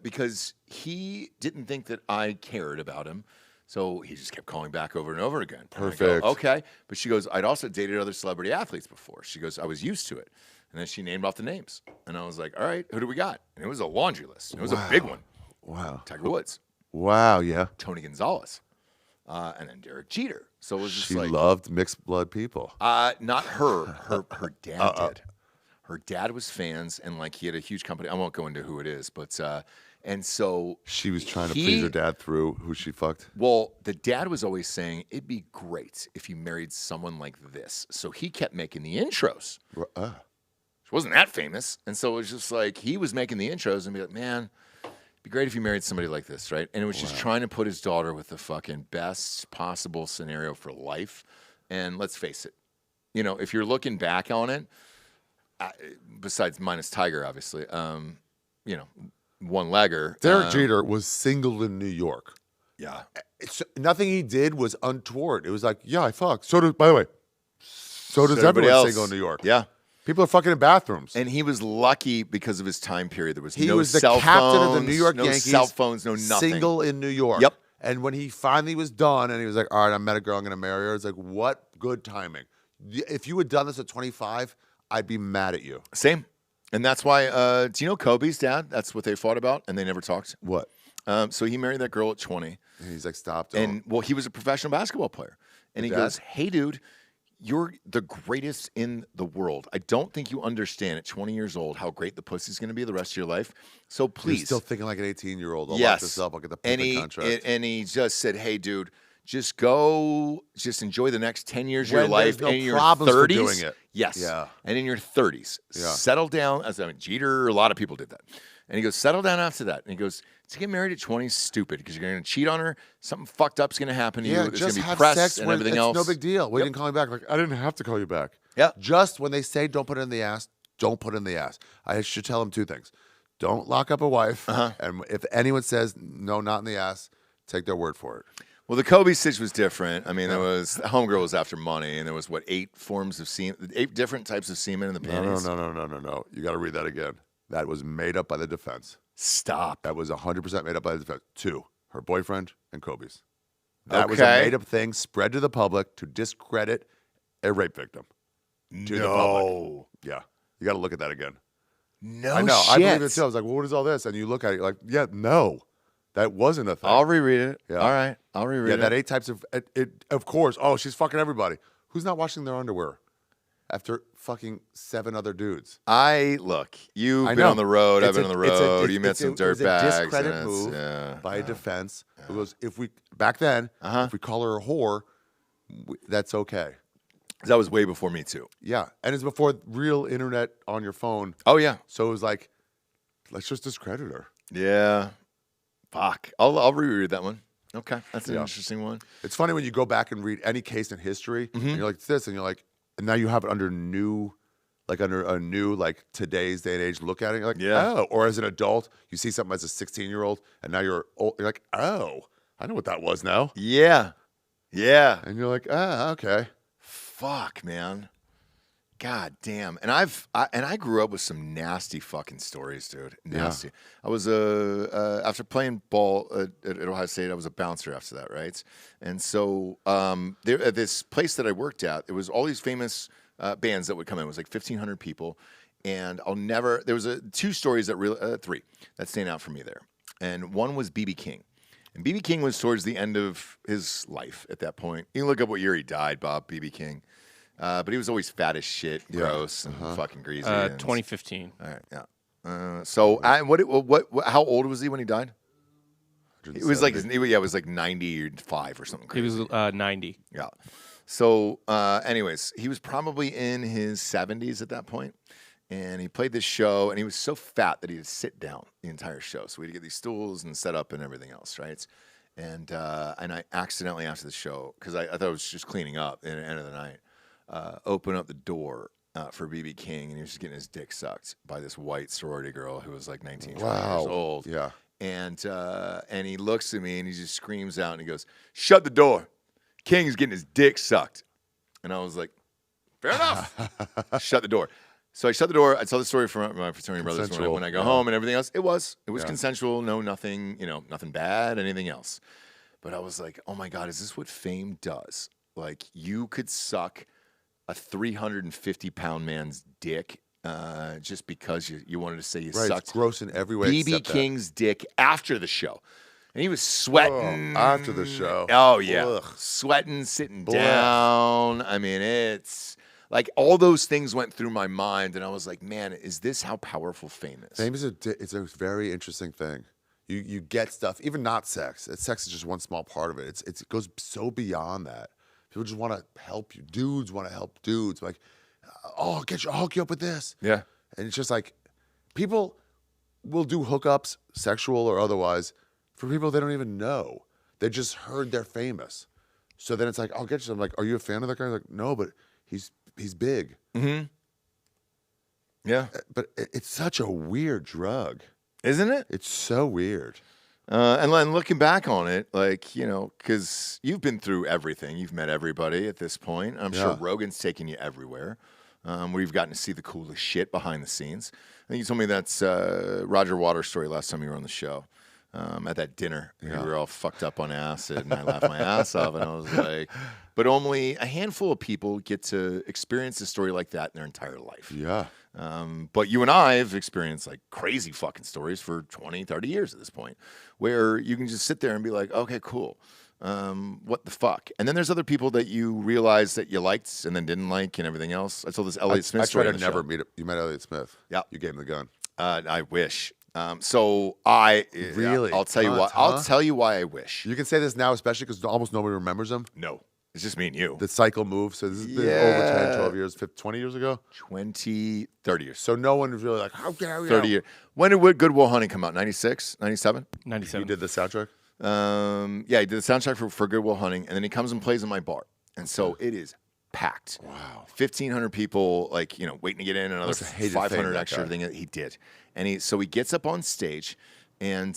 because he didn't think that I cared about him. So he just kept calling back over and over again. And I go, Perfect. okay. But she goes, I'd also dated other celebrity athletes before. She goes, I was used to it. And then she named off the names. And I was like, all right, who do we got? And it was a laundry list. It was a big one. Wow. Tiger Woods, Wow, yeah. Tony Gonzalez, and then Derek Jeter. So it was just She like, loved mixed blood people. not her. Her dad did. Her dad was fans, and like he had a huge company. I won't go into who it is, but and so She was trying to please her dad through who she fucked. well, the dad was always saying it'd be great if you married someone like this. So he kept making the intros. She wasn't that famous, and so it was just like he was making the intros and be like, man, it'd be great if you married somebody like this, right? And it was just trying to put his daughter with the fucking best possible scenario for life. And let's face it, you know, if you're looking back on it, besides minus Tiger, obviously, you know, one-legger. Derek Jeter was single in New York. Yeah. Nothing he did was untoward. It was like, yeah, I fucked. So does, by the way, so does everybody everyone else. single in New York. Yeah. People are fucking in bathrooms. And he was lucky because of his time period. There was He no was the cell captain phones, of the New York no Yankees. cell phones, no nothing. Single in New York. Yep. And when he finally was done and he was like, all right, I met a girl, I'm going to marry her. It's like, what good timing. If you had done this at 25, I'd be mad at you. Same. And that's why, do you know Kobe's dad? That's what they fought about, and they never talked. What? So he married that girl at 20. And he's like, stop. Don't. And, well, he was a professional basketball player. And he dad? goes, hey, dude, you're the greatest in the world. I don't think you understand at 20 years old how great the pussy's going to be the rest of your life. So please. You're still thinking like an 18-year-old. I'll lock Yes. this up. I'll get the And perfect contract. and he just said, hey, dude, just go, just enjoy the next 10 years of When your life. there's no and in your problems for 30s, doing it. Yes. Yeah. And in your 30s, Yeah. settle down. As I mean, Jeter, a lot of people did that. And he goes, settle down after that. And he goes, to get married at 20 is stupid because you're going to cheat on her. Something fucked up's going to happen to you. Yeah, There's going just to be have press sex and when everything it's else. no big deal. We didn't call you back. Like, I didn't have to call you back. Yeah. Just when they say don't put it in the ass, don't put it in the ass. I should tell them two things. Don't lock up a wife. And if anyone says, no, not in the ass, take their word for it. Well, the Kobe stitch was different. I mean, there was homegirl was after money, and there was what 8 forms of semen, 8 different types of semen in the panties. No. You got to read that again. That was made up by the defense. Stop. That was 100% made up by the defense. 2, her boyfriend and Kobe's. That was a Okay. made up thing spread to the public to discredit a rape victim. To the public. Yeah. You got to look at that again. No I know. shit. I believe it too. I was like, well, what is all this? And you look at it, you're like, yeah, no. That wasn't a thing. I'll reread it. Yeah. All right. I'll reread Yeah, it. that 8 types of of course. Oh, she's fucking everybody. Who's not washing their underwear after fucking 7 other dudes? Look, you've I been know. on the road. I've It's been a- on the it's a- road. it's- You met it's some a- it was a dirtbags. discredit move Yeah. by a defense. It was if we back then, if we call her a whore, that's okay. That was way before Me Too. Yeah, and it's before real internet on your phone. Oh yeah. So it was like, let's just discredit her. Yeah. Fuck. I'll reread that one. Okay, that's an Yeah. interesting one. It's funny when you go back and read any case in history, and you're like, it's this, and you're like, and now you have it under a new, like today's day and age look at it. You're like, Yeah. oh. Or as an adult, you see something as a 16-year-old, and now you're old. You're like, oh, I know what that was now. Yeah. Yeah. And you're like, ah, okay. Fuck, man. God damn. And I grew up with some nasty fucking stories, dude. Nasty. I was after playing ball at Ohio State, I was a bouncer after that, right? And so there at this place that I worked at, there was all these famous bands that would come in. It was like 1,500 people. And there was 2 stories that really, 3 that stand out for me there. And one was B.B. King. And B.B. King was towards the end of his life at that point. You can look up what year he died, Bob, B.B. King. But he was always fat as shit, gross, and fucking greasy. 2015. All right, yeah. So, how old was he when he died? It was like, it was like 95 or something He crazy. was 90. Yeah. So, anyways, he was probably in his 70s at that point. And he played this show, and he was so fat that he had to sit down the entire show. So we had to get these stools and set up and everything else, right? And I accidentally, after the show, because I thought I was just cleaning up at the end of the night, open up the door for BB King, and he was just getting his dick sucked by this white sorority girl who was like 19, 20 years old. Yeah. And he looks at me, and he just screams out, and he goes, "Shut the door. King's getting his dick sucked." And I was like, fair enough. Shut the door. So I shut the door. I tell the story from my fraternity brothers when I go home and everything else. It was consensual. No, nothing, nothing bad, anything else. But I was like, oh my God, is this what fame does? Like, you could suck a 350-pound man's dick just because you wanted to say you sucked. It's gross in every way. BB King's dick after the show. And he was sweating. After the show. Oh, yeah. Ugh. Sweating, sitting down. I mean, it's like all those things went through my mind. And I was like, man, is this how powerful fame is? Fame is it's a very interesting thing. You get stuff, even not sex. Sex is just one small part of it. It goes so beyond that. People just want to help you. Dudes want to help dudes. Like, oh, I'll hook you up with this. Yeah. And it's just like, people will do hookups, sexual or otherwise, for people they don't even know. They just heard they're famous. So then it's like, I'll get you. I'm like, are you a fan of that guy? Like, no, but he's big. Mm-hmm. Yeah. But it's such a weird drug. Isn't it? It's so weird. And looking back on it, like, because you've been through everything. You've met everybody at this point. I'm sure Rogan's taken you everywhere, where you've gotten to see the coolest shit behind the scenes. I think you told me that's Roger Waters' story last time you were on the show. At that dinner, we were all fucked up on acid, and I laughed my ass off, and I was like, but only a handful of people get to experience a story like that in their entire life. Yeah. But you and I have experienced like crazy fucking stories for 20, 30 years at this point, where you can just sit there and be like, okay, cool. What the fuck? And then there's other people that you realize that you liked and then didn't like and everything else. I told this Elliott Smith story. I tried to never meet him. You met Elliott Smith. Yeah. You gave him the gun. I wish. Really? I'll tell you why. I'll tell you why I wish. You can say this now, especially because almost nobody remembers him. No, it's just me and you. The cycle moves. So this has been over 10, 12 years, 20 years ago? 20, 30 years. So no one was really like, how dare you? 30 years. When did Good Will Hunting come out? 96? 97? 97. You did the soundtrack? Yeah, he did the soundtrack for Good Will Hunting, and then he comes and plays in my bar. And so it is packed. Wow. 1,500 people, like, waiting to get in, another 500 extra thing. He did. And he gets up on stage, and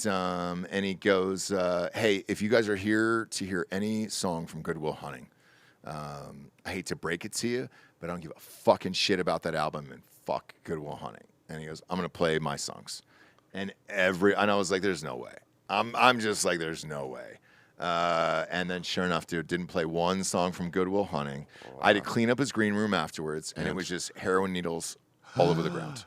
he goes, hey, if you guys are here to hear any song from Good Will Hunting, I hate to break it to you, but I don't give a fucking shit about that album, and fuck Good Will Hunting. And he goes, I'm going to play my songs. And I was like, there's no way. I'm just like, there's no way. And then sure enough, dude, didn't play one song from Good Will Hunting. Wow. I had to clean up his green room afterwards, and it was just heroin needles all over the ground.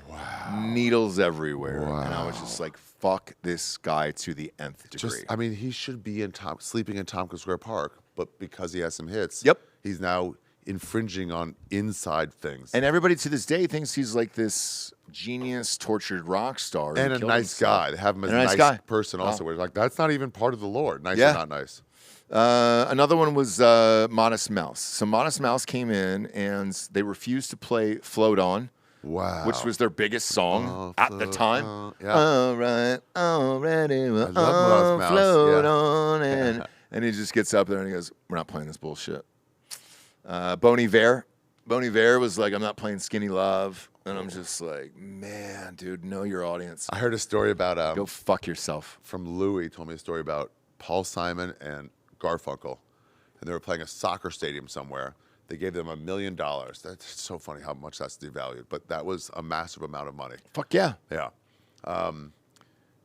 Wow. Needles everywhere. Wow. And I was just like, fuck this guy to the nth degree. He should be sleeping in Tompkins Square Park, but because he has some hits, he's now infringing on inside things. And everybody to this day thinks he's like this genius, tortured rock star. And a nice guy. They have him as a nice person also. Where it's like, that's not even part of the Lord. Nice or not nice. Another one was Modest Mouse. So Modest Mouse came in, and they refused to play Float On. Wow. Which was their biggest song at the time. All right, already, we'll float on. And he just gets up there and he goes, we're not playing this bullshit. Bon Iver was like, I'm not playing Skinny Love. And I'm just like, man, dude, know your audience. I heard a story about... go fuck yourself. From Louis, told me a story about Paul Simon and Garfunkel. And they were playing a soccer stadium somewhere. They gave them $1 million. That's so funny how much that's devalued. But that was a massive amount of money. Fuck yeah. Yeah.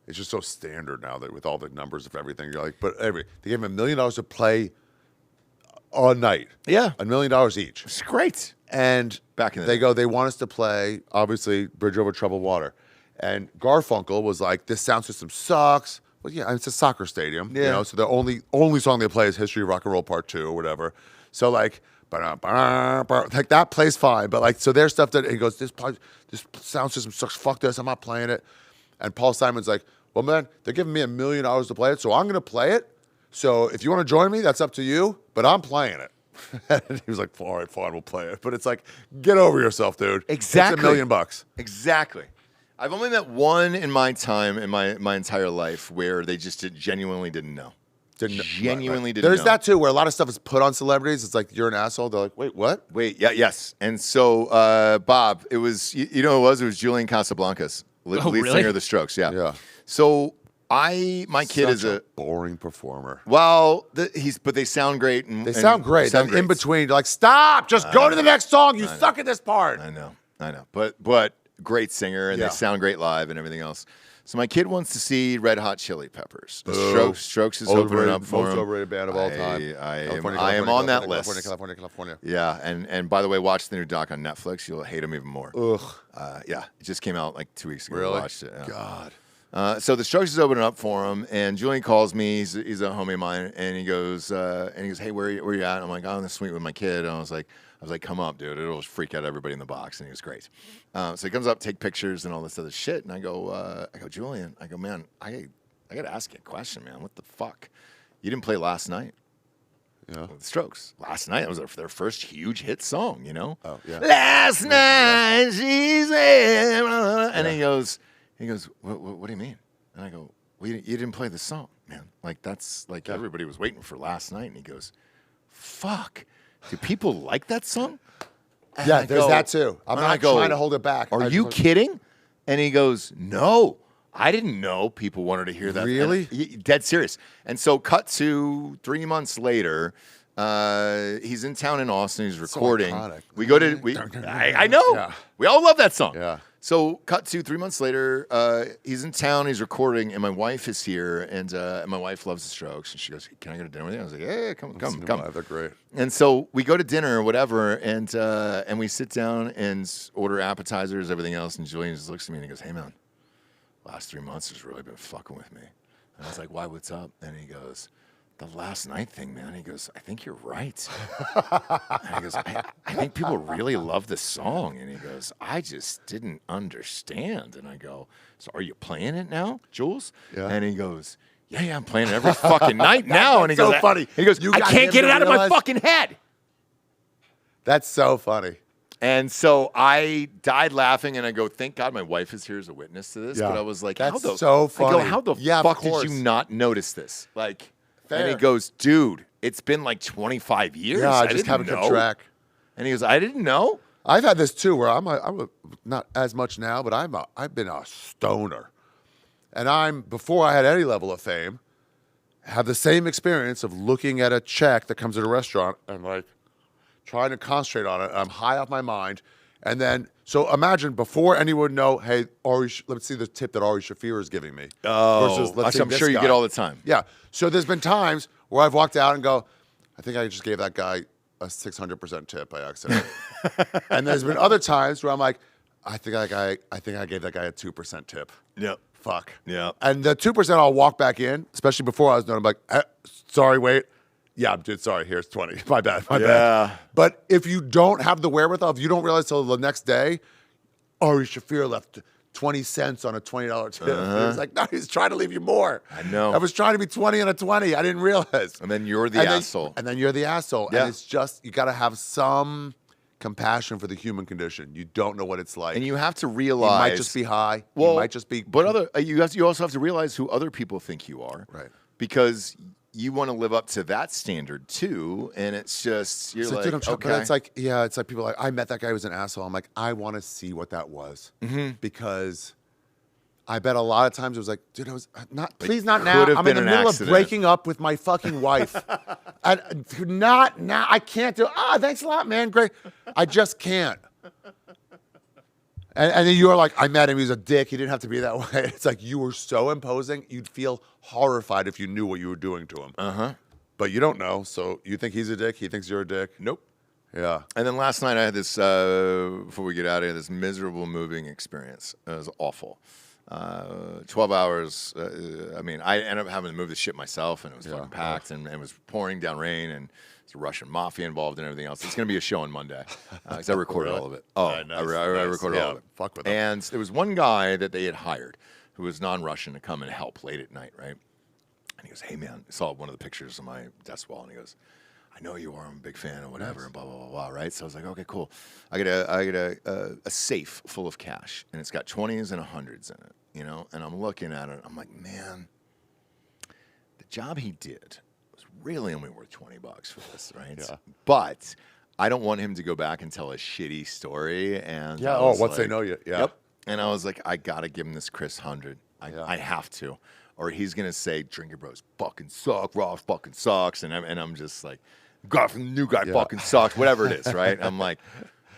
It's just so standard now that with all the numbers of everything, you're like, they gave them $1 million to play all night. Yeah. $1 million each. It's great. And back in the day. They want us to play, obviously, Bridge Over Troubled Water. And Garfunkel was like, this sound system sucks. Well, yeah, it's a soccer stadium. Yeah. So the only song they play is History of Rock and Roll Part 2 or whatever. So like that plays fine, but like, so their stuff that he goes, this sound system sucks. Fuck this. I'm not playing it. And Paul Simon's like, well, man, they're giving me $1 million to play it, so I'm going to play it. So if you want to join me, that's up to you, but I'm playing it. And he was like, all right, fine, we'll play it. But it's like, get over yourself, dude. Exactly. It's $1 million. Exactly. I've only met one in my time, in my entire life, where they just genuinely didn't know. Genuinely didn't know. There's that too, where a lot of stuff is put on celebrities. It's like, you're an asshole. They're like, wait, what? Yes. And so, Bob, it was, you know who it was? It was Julian Casablancas, lead really? singer of the Strokes. Yeah. Yeah. So my kid Such is a boring performer. well, but they sound great. They sound great. Then in between, you're like, stop, just go to the next song. You suck at this part. I know. But great singer, and Yeah. they sound great live and everything else. So my kid wants to see Red Hot Chili Peppers. The Strokes is opening up for most him. overrated band of all time. I am on that list. California. Yeah, and by the way, watch the new doc on Netflix. You'll hate him even more. Ugh. Yeah, it just came out like 2 weeks ago. Really? I watched it. Yeah. God. So the Strokes is opening up for him, and Julian calls me. He's a homie of mine, and he goes, hey, where are you at? And I'm like, oh, in the suite with my kid. And I was like, come up, dude. It'll freak out everybody in the box. And he was great. So he comes up, take pictures and all this other shit. And I go, Julian, man, I got to ask you a question, man. What the fuck? You didn't play last night. Yeah. With the Strokes. Last night, that was their first huge hit song, you know? Oh, yeah. Last night, she said, and he goes, what do you mean? And I go, well, you didn't play the song, man. Like, that's like everybody was waiting for last night. And he goes, fuck. Do people like that song? And Yeah, I there's go- that too. I'm and I not go, trying to hold it back. Are you kidding? And he goes, no. I didn't know people wanted to hear that. Really? And dead serious. And so cut to 3 months later, he's in town in Austin. He's recording. iconic. I know. Yeah. We all love that song. Yeah. So cut to 3 months later, he's in town, he's recording, and my wife is here, and my wife loves the Strokes, and she goes, "Can I go to dinner with you?" I was like, "Yeah, come." They're great. And so we go to dinner or whatever, and we sit down and order appetizers, everything else, and Julian just looks at me and he goes, "Hey man, last 3 months has really been fucking with me." And I was like, "Why? What's up?" And he goes, "The last night thing, man." He goes, "I think you're right." And he goes, I think people really love this song. And he goes, "I just didn't understand." And I go, "So are you playing it now, Jules?" Yeah. And he goes, yeah, I'm playing it every fucking night now. And he so goes, funny. He goes, You "I got can't him get to it out of my realize- fucking head." That's so funny. And so I died laughing, and I go, "Thank God my wife is here as a witness to this." Yeah. But I was like, That's how the, so I funny. go, "How the Yeah, of fuck did course. you not notice this?" Like, and he Fair. goes, "Dude, it's been like 25 years. Yeah, I just didn't haven't kept know." track. And he goes, "I didn't know." I've had this too, where I'm not as much now, but I've been a stoner, and before I had any level of fame, have the same experience of looking at a check that comes at a restaurant and like trying to concentrate on it. I'm high off my mind, and then so imagine before anyone would know, hey, let's see the tip that Ari Shaffir is giving me. Oh, let's see I'm this sure you guy. get all the time. Yeah. So there's been times where I've walked out and go, I think I just gave that guy a 600% tip by accident. And there's been other times where I'm like, I think I gave that guy a 2% tip. Yep. Fuck. Yeah. And the 2% I'll walk back in, especially before I was known. I'm like, sorry, wait. Yeah, dude, sorry, here's 20. My bad. Yeah. But if you don't have the wherewithal, if you don't realize till the next day, Ari Shaffir left 20 cents on a $20 tip. He was like, no, he's trying to leave you more. I know. I was trying to be 20 on a 20. I didn't realize. And then you're the asshole. And then you're the asshole. Yeah. And it's just, you got to have some compassion for the human condition. You don't know what it's like. And you have to You realize. might just be high. Well, you might just be. But you also have to realize who other people think you are. Right. Because you want to live up to that standard too. And it's just, you're It's like, dude, I'm trying- okay. But it's like, yeah, it's like people are like, I met that guy who was an asshole. I'm like, I want to see what that was. Because I bet a lot of times it was like, dude, I was please not now. could have I'm in been the an middle accident. of breaking up with my fucking wife. And not now. I can't do it. Thanks a lot, man. Great. I just can't. And then you're like, I met him. He was a dick. He didn't have to be that way. It's like you were so imposing. You'd feel horrified if you knew what you were doing to him. But you don't know. So you think he's a dick. He thinks you're a dick. Nope. Yeah. And then last night I had this, before we get out of here, this miserable moving experience. It was awful. 12 hours. I mean, I ended up having to move the shit myself, and it was fucking packed, and it was pouring down rain, and there's a Russian mafia involved and everything else. It's going to be a show on Monday, because I recorded all of it. Oh, Nice, I recorded all of it. Fuck with them. And there was one guy that they had hired who was non-Russian to come and help late at night, right? And he goes, "Hey, man," I saw one of the pictures on my desk wall, and he goes, I know you are. I'm a big fan or whatever, and blah, blah, blah, blah, right? So I was like, okay, cool. I get a safe full of cash, and it's got 20s and 100s in it, you know? And I'm looking at it. I'm like, man, the job he did was really only worth $20 for this, right? Yeah. But I don't want him to go back and tell a shitty story. And Yeah. I Oh, was once they like, know you. Yeah. Yep. And I was like, I got to give him this Chris 100. I have to. Or he's going to say, Drinkin Bros fucking suck, Ross fucking sucks. And I'm just like, guy from the new guy fucking sucks, whatever it is, right? I'm like,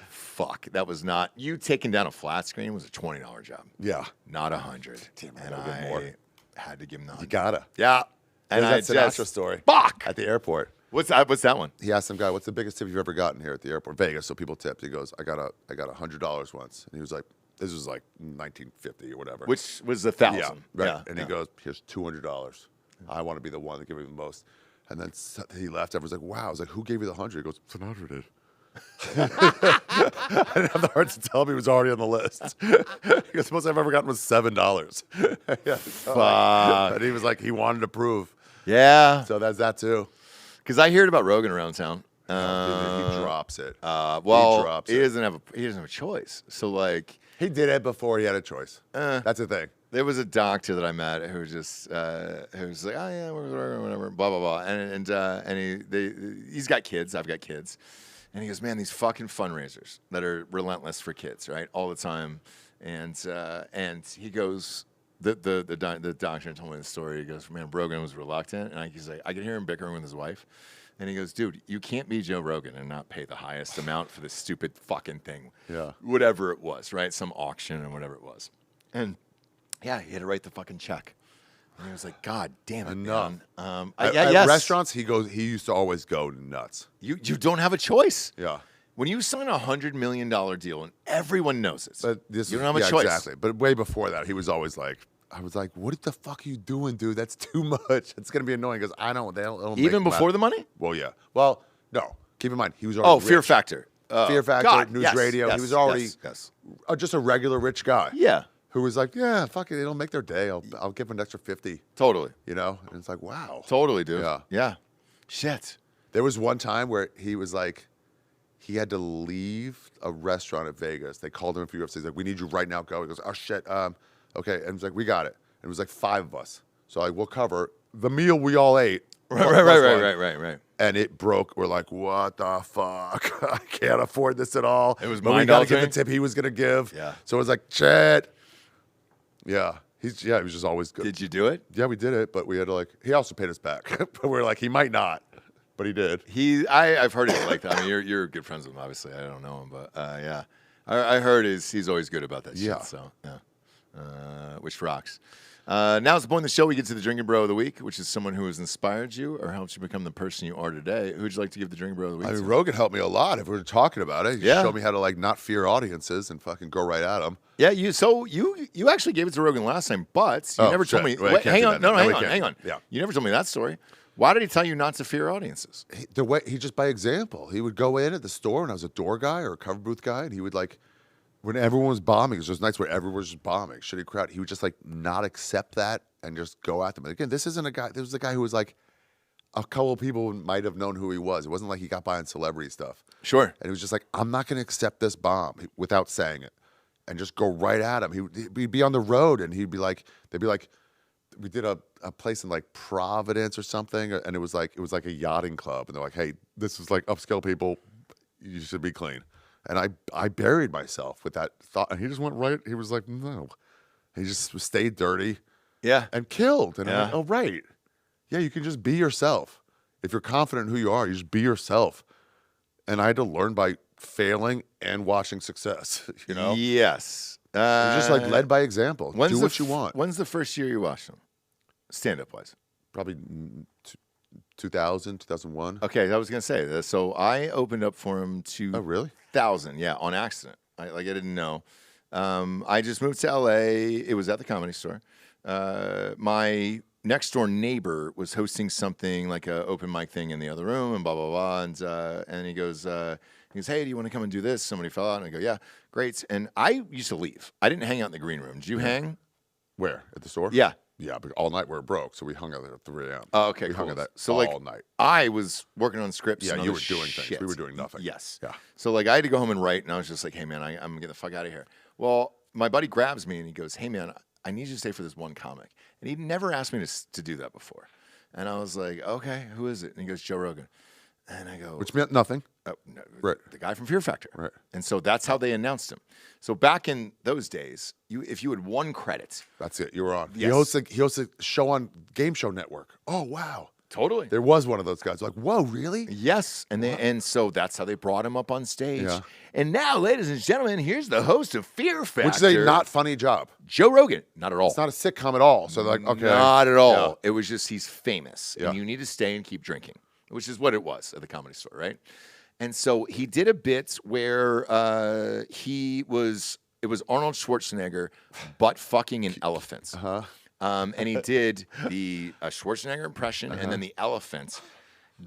fuck, that was not, you taking down a flat screen was a $20 job. Yeah. Not 100. Damn, I and gotta get I more. had to give him the 100. You gotta. Yeah. And There's I that Sinatra just, story. Fuck. At the airport. What's that one? He asked some guy, "What's the biggest tip you've ever gotten here at the airport?" Vegas, so people tipped. He goes, "I got $100 once," and he was like, "This was like 1950 or whatever." Which was 1,000. Yeah, right. Yeah, And he goes, "Here's $200. I want to be the one that give you the most." And then he left. Everyone's like, "Wow!" I was like, "Who gave you the 100?" He goes, "Sinatra did." I didn't have the heart to tell him he was already on the list. He goes, "The most I've ever gotten was $7." Yeah, so Fuck. and he was like, he wanted to prove. Yeah. So that's that too. Because I heard about Rogan around town. He drops it. Well, he drops he it. doesn't have a choice. So like, He did it before he had a choice. That's the thing. there was a doctor that I met who was just who was like, oh yeah, whatever, blah blah blah, and he's got kids. I've got kids, and he goes, man, these fucking fundraisers that are relentless for kids, right, all the time, and he goes. The doctor told me the story. He goes, man, Rogan was reluctant, and he's like, I could hear him bickering with his wife, and he goes, dude, you can't be Joe Rogan and not pay the highest amount for this stupid fucking thing, whatever it was, right, some auction or whatever it was, and yeah, he had to write the fucking check, and he was like, God damn it, Enough. man. At Yes. restaurants, he used to always go nuts. You don't have a choice. Yeah. When you sign a $100 million deal and everyone knows it, But this you don't have a choice. Exactly. But way before that, he was always like, I was like, what the fuck are you doing, dude? That's too much. It's going to be annoying because I don't. They don't Even make before the money? Well, yeah. Well, no. Keep in mind, he was already Fear rich. Factor. Fear Factor, God, News yes, Radio. yes, he was already yes. just a regular rich guy. Yeah, Who was like, yeah, fuck it. They don't make their day. I'll give them an extra 50, totally. you know? And it's like, wow. Totally, dude. Yeah. Yeah. Shit. There was one time where he was like, he had to leave a restaurant at Vegas. They called him a few hours. He's like, we need you right now. Go. He goes, oh, shit. Okay. And he's like, we got it. And it was like 5 of us. So like, we'll cover the meal we all ate. Right. And it broke. We're like, what the fuck? I can't afford this at all. It was but we got to give the mind-altering? tip he was going to give. Yeah. So it was like, shit. Yeah. He was just always good. Did you do it? Yeah, we did it. But we had to like, he also paid us back. But we were like, he might not. But he did. I've heard it like that. I mean, you're good friends with him, obviously. I don't know him, but yeah. I heard he's always good about that Yeah. shit. So, yeah. Which rocks. Now is the point of the show we get to the Drinkin Bro of the Week, which is someone who has inspired you or helped you become the person you are today. Who would you like to give the Drinkin Bro of the Week I mean, to? Rogan helped me a lot. If we were talking about it, he showed me how to like not fear audiences and fucking go right at them. Yeah, you actually gave it to Rogan last time, but you never told me. Well, Wait, hang on, hang can't. on. Yeah. You never told me that story. Why did he tell you not to fear audiences? The way he just by example, he would go in at the store, and I was a door guy or a cover booth guy, and he would like when everyone was bombing, because there's nights where everyone was just bombing, shitty crowd. He would just like not accept that and just go at them. And again, this isn't a guy. This was a guy who was like a couple of people might have known who he was. It wasn't like he got by on celebrity stuff. Sure. And he was just like, I'm not going to accept this bomb without saying it, and just go right at him. He'd be on the road, and he'd be like, they'd be like. We did a place in like Providence or something, and it was like a yachting club, and they're like, "Hey, this is like upscale people. You should be clean." And I buried myself with that thought, and he just went right. He was like, "No," he just stayed dirty, Yeah. and killed. And Yeah. I'm like, "Oh right, yeah, you can just be yourself. If you're confident in who you are, you just be yourself." And I had to learn by failing and watching success. You know, Yes. you're just like led by example. Do what you want. When's the first year you watched him? Stand-up wise. Probably 2000, 2001. Okay, I was gonna say that. So I opened up for him Oh, really? 2000, yeah, on accident. I didn't know. I just moved to LA. It was at the Comedy Store. My next door neighbor was hosting something like a open mic thing in the other room, and blah blah blah. And he goes, "Hey, do you want to come and do this?" Somebody fell out, and I go, "Yeah, great." And I used to leave. I didn't hang out in the green room. Did you hang? Where? At the store? Yeah. Yeah, but all night we were broke, so we hung out at 3 a.m. Oh, okay, we hung cool. out that So all like, night. I was working on scripts. Yeah, and you other were doing things. shit. We were doing nothing. Yes. Yeah. So like, I had to go home and write, and I was just like, hey man, I'm gonna get the fuck out of here. Well, my buddy grabs me and he goes, hey man, I need you to stay for this one comic, and he'd never asked me to do that before, and I was like, okay, who is it? And he goes, Joe Rogan, and I go, Which meant nothing. oh, no, Right. the guy from Fear Factor. Right. And so that's how they announced him. So back in those days, if you had one credit, That's it. You were on. Yes. He hosts a show on Game Show Network. Oh wow. totally. There was one of those guys. Like, whoa, really? Yes, and so that's how they brought him up on stage. Yeah. And now, ladies and gentlemen, here's the host of Fear Factor, Which is a not funny job. Joe Rogan. Not at all. It's not a sitcom at all. So they're like, okay. Not at all. Yeah. It was just he's famous, Yeah. and you need to stay and keep drinking, which is what it was at the Comedy Store, right? And so he did a bit where it was Arnold Schwarzenegger butt fucking an elephant. Uh-huh. And he did the Schwarzenegger impression and then the elephant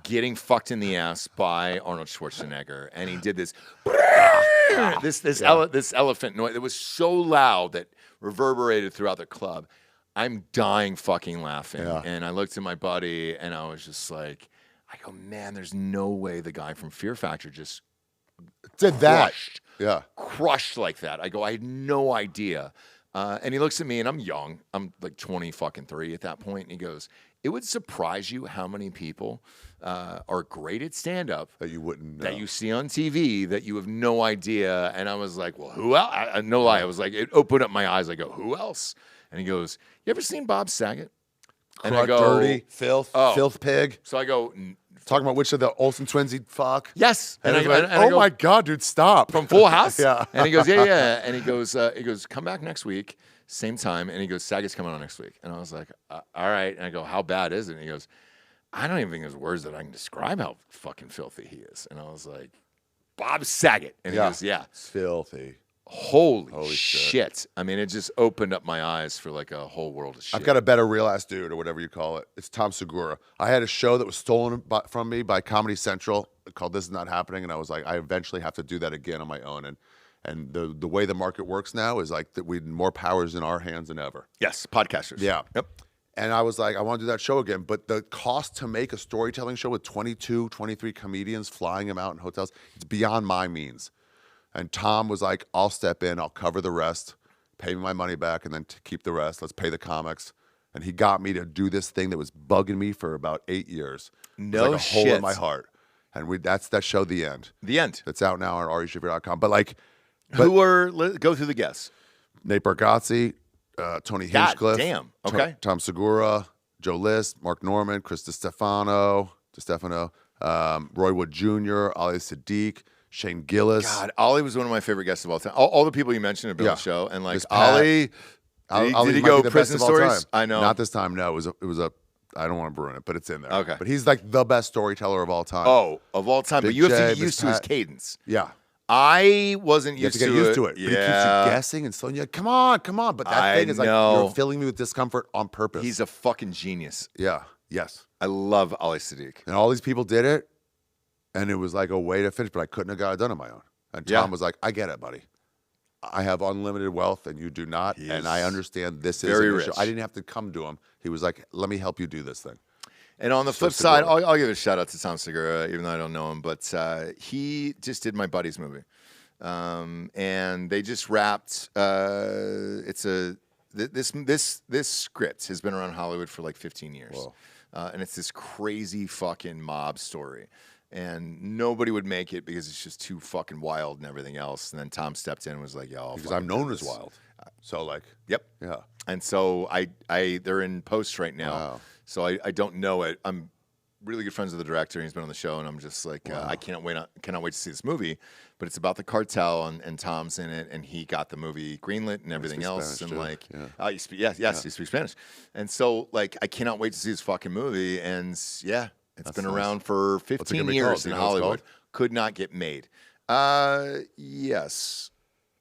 getting fucked in the ass by Arnold Schwarzenegger. And he did this this elephant noise that was so loud that reverberated throughout the club. I'm dying fucking laughing. Yeah. And I looked at my buddy and I was just like, I go, man, there's no way the guy from Fear Factor just Did that. crushed like that. I go, I had no idea. And he looks at me, and I'm young. I'm like 23 at that point. And he goes, it would surprise you how many people are great at stand-up That you wouldn't know. that you see on TV that you have no idea. And I was like, well, who else? No lie. I was like, it opened up my eyes. I go, who else? And he goes, you ever seen Bob Saget? And I Crud, go, dirty, filth, Oh. filth pig. so I go, Talking about which of the Olsen twins he'd fuck. yes. And, I I go, like, and I oh go, my God, dude, stop. from Full House? Yeah. And he goes, yeah. And he goes, come back next week, same time. And he goes, Saget's coming on next week. And I was like, all right. And I go, how bad is it? And he goes, I don't even think there's words that I can describe how fucking filthy he is. And I was like, Bob Saget. And he goes, yeah. It's filthy. Holy shit. shit. I mean, it just opened up my eyes for like a whole world of shit. I've got a better real ass dude or whatever you call it. It's Tom Segura. I had a show that was stolen from me by Comedy Central called This Is Not Happening, and I was like, I eventually have to do that again on my own. And the way the market works now is like that we more powers in our hands than ever. Yes, podcasters. Yeah. Yep. And I was like, I want to do that show again. But the cost to make a storytelling show with 22, 23 comedians, flying them out in hotels, it's beyond my means. And Tom was like, I'll step in, I'll cover the rest, pay me my money back, and then to keep the rest, let's pay the comics. And he got me to do this thing that was bugging me for about 8 years. It was No like a hole shit. in my heart. And that's that show, The End. The end. It's out now on arishafir.com. But like, Go through the guests. Nate Bargatze, Tony God Hinchcliffe. damn. Okay. Tom Segura, Joe List, Mark Norman, Chris DiStefano, Roy Wood Jr., Ali Sadiq, Shane Gillis. God, Ollie was one of my favorite guests of all time. All the people you mentioned have been on Yeah. the show, and like Miss Pat. Ollie, Ali did he might go be the best prison of all stories? time. I know. Not this time. No, it was a. I don't want to ruin it, but it's in there. Okay. But he's like the best storyteller of all time. Oh, of all time. But Big you have to J, get Miss used to his Pat. cadence. Yeah. I wasn't You have used to get used to it. Yeah. But he keeps you guessing and slowing you. Come on. But that I thing is like know. you're filling me with discomfort on purpose. He's a fucking genius. yeah. Yes. I love Ali Sadiq. And all these people did it, and it was like a way to finish, but I couldn't have got it done on my own. And Tom Yeah. was like, I get it, buddy. I have unlimited wealth and you do not, He and is I understand this is very an issue. rich. I didn't have to come to him. He was like, let me help you do this thing. And on the flip side, I'll give a shout out to Tom Segura, even though I don't know him, but he just did my buddy's movie. And they just wrapped, this script has been around Hollywood for like 15 years. And it's this crazy fucking mob story. And nobody would make it because it's just too fucking wild and everything else. And then Tom stepped in and was like, "Yo, I'll Because fucking I'm do known as this." wild. So like, Yep. yeah. And so they're in post right now. Wow. So I don't know it. I'm really good friends with the director. He's been on the show, and I'm just like, I cannot wait to see this movie. But it's about the cartel, and Tom's in it, and he got the movie greenlit and everything speaks else. Spanish, And too. like, Yeah. you speak, yes, he speaks Spanish. And so like, I cannot wait to see this fucking movie. And yeah, it's been nice. around for What's it 15 gonna be years called? Do in you know what it's Hollywood. called? Could not get made. Yes.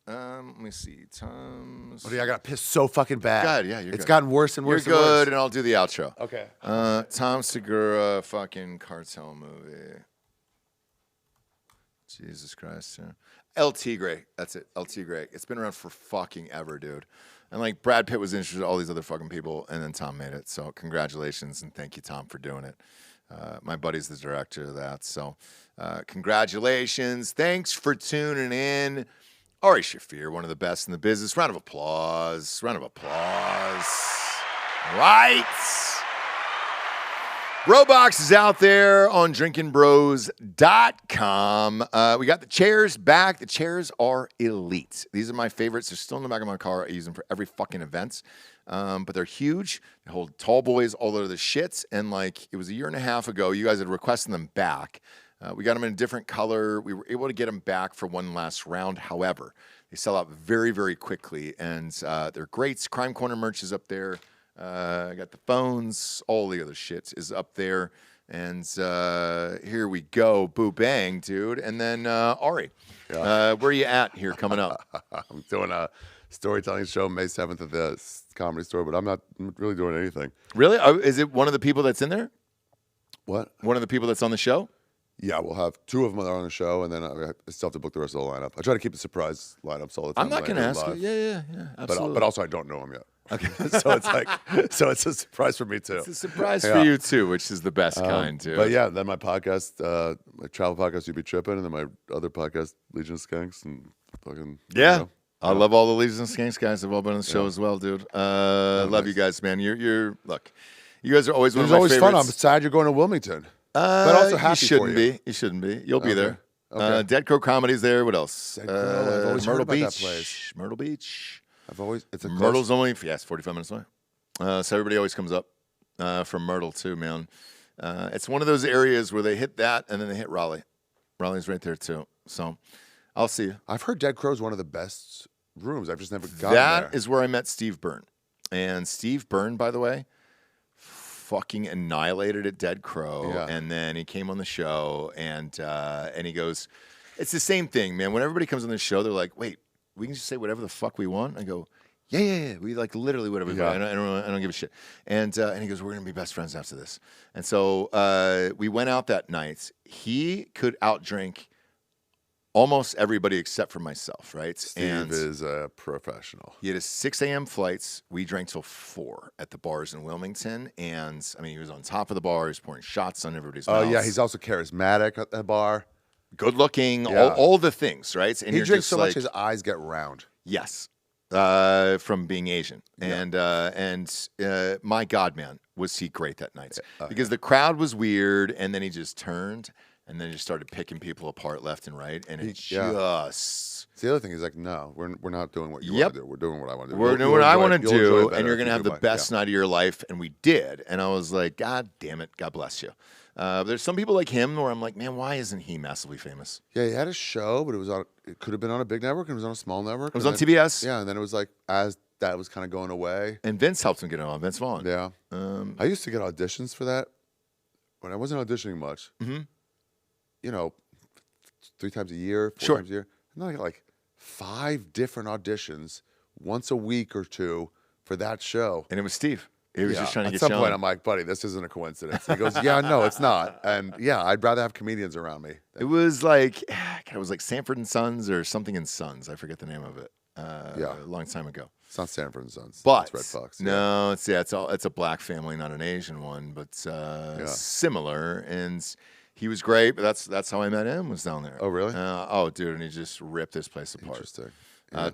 Let me see. Tom's. Buddy, I got pissed so fucking bad. God, yeah, you're It's good. gotten worse and You're worse good, and worse. and I'll do the outro. Okay. Tom Segura fucking cartel movie. Jesus Christ. Yeah. El Tigre. That's it. El Tigre. It's been around for fucking ever, dude. And like Brad Pitt was interested in all these other fucking people, and then Tom made it. So congratulations and thank you, Tom, for doing it. My buddy's the director of that. So congratulations. Thanks for tuning in. Ari Shaffir, one of the best in the business. Round of applause. Round of applause. Right. Brobox is out there on drinkinbros.com. We got the chairs back. The chairs are elite. These are my favorites. They're still in the back of my car. I use them for every fucking event. But they're huge. They hold tall boys all over the shits. And like it was a year and a half ago, you guys had requested them back. We got them in a different color. We were able to get them back for one last round. However, they sell out very, very quickly. And they're great. Crime Corner merch is up there. I got the phones, all the other shit is up there. And here we go. Boo bang, dude. And then Ari, where are you at here coming up? I'm doing a storytelling show May 7th at the Comedy Store, but I'm not really doing anything. Really? Is it one of the people that's in there? What? One of the people that's on the show? Yeah, we'll have two of them are on the show, and then I still have to book the rest of the lineup. I try to keep the surprise lineups all the time. I'm not going to ask you. Yeah, absolutely. But also, I don't know them yet. Okay, so it's like, so it's a surprise for me too. It's a surprise for you too, which is the best kind too. But yeah, then my podcast, my travel podcast, You Be Trippin', and then my other podcast, Legion of Skanks, and fucking I love all the Legion of Skanks guys. They've all been on the show as well, dude. Love you guys, man. You're look, you guys are always one of my favorites. It's always fun. I'm sad you're going to Wilmington, but also happy you for you. You shouldn't be. You'll be there. Okay. Dead Crow Comedy's there. What else? Dead Crow. I've always heard about that place. Myrtle Beach. It's a Myrtle's only, it's 45 minutes away. So everybody always comes up from Myrtle too, man. It's one of those areas where they hit that and then they hit Raleigh. Raleigh's right there too. So I'll see you. I've heard Dead Crow's one of the best rooms. I've just never gotten there. That is where I met Steve Byrne. And Steve Byrne, by the way, fucking annihilated at Dead Crow. Yeah. And then he came on the show and he goes, it's the same thing, man. When everybody comes on the show, they're like, wait, we can just say whatever the fuck we want? I go, yeah. We like literally whatever we want. I don't give a shit. And he goes, we're going to be best friends after this. And so we went out that night. He could outdrink almost everybody except for myself, right? Steve is a professional. He had his 6 a.m. flights. We drank till 4 at the bars in Wilmington. And, I mean, he was on top of the bar. He was pouring shots on everybody's mouths. Oh, yeah. He's also charismatic at the bar. Good looking, all the things, right? And he drinks so much his eyes get round. Yes. From being Asian. And my God, man, was he great that night. Because the crowd was weird, and then he just turned, and then he just started picking people apart left and right, and it just... The other thing is like, no, we're not doing what you want to do. We're doing what I want to do. We're doing what I want to do, and you're going to have the best night of your life, and we did. And I was like, God damn it, God bless you. There's some people like him where I'm like, man, why isn't he massively famous? Yeah, he had a show, but it could have been on a big network, and it was on a small network. It was on TBS. Yeah, and then it was like, as that was kind of going away. And Vince helped him get on, Vince Vaughn. Yeah. I used to get auditions for that when I wasn't auditioning much. Mm-hmm. 3 times a year, 4 times a year. And then I got like 5 different auditions once a week or 2 for that show. And it was Steve. He was just trying to get At some shown. point, I'm like, buddy, this isn't a coincidence. He goes, yeah, no, it's not. And yeah, I'd rather have comedians around me. It was like, Sanford and Sons or something and Sons. I forget the name of it. A long time ago. It's not Sanford and Sons. But it's Red Fox. No, it's a black family, not an Asian one, but similar. And he was great. But that's how I met him. Was down there. Oh, really? Dude, and he just ripped this place apart. Interesting.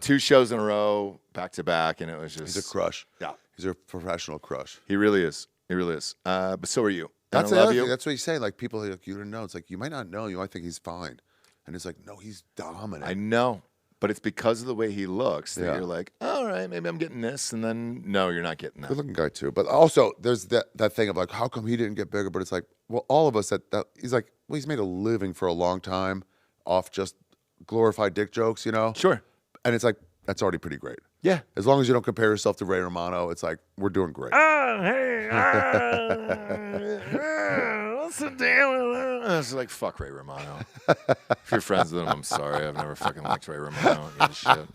2 shows in a row, back to back, and it was just. He's a crush. Yeah. He's a professional crush. He really is. But so are you. That's the other thing. That's what he's saying. Like, people are like, you don't know. It's like, you might not know. You might think he's fine. And it's like, no, he's dominant. I know. But it's because of the way he looks that you're like, all right, maybe I'm getting this. And then, no, you're not getting that. Good-looking guy, too. But also, there's that thing of like, how come he didn't get bigger? But it's like, well, all of us, that he's like, well, he's made a living for a long time off just glorified dick jokes, Sure. And it's like, that's already pretty great. Yeah. As long as you don't compare yourself to Ray Romano, it's like, we're doing great. What's the deal? I was like, fuck Ray Romano. If you're friends with him, I'm sorry. I've never fucking liked Ray Romano. I don't give a shit.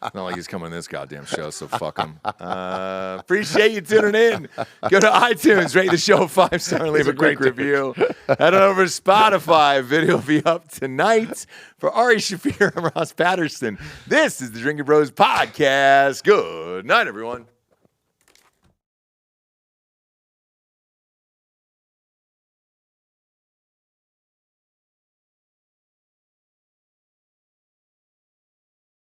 It's not like he's coming to this goddamn show, so fuck him. Appreciate you tuning in. Go to iTunes, rate the show 5-star, leave a quick review. Head on over to Spotify. Video will be up tonight. For Ari Shaffir and Ross Patterson, this is the Drinkin Bros podcast. Good night, everyone.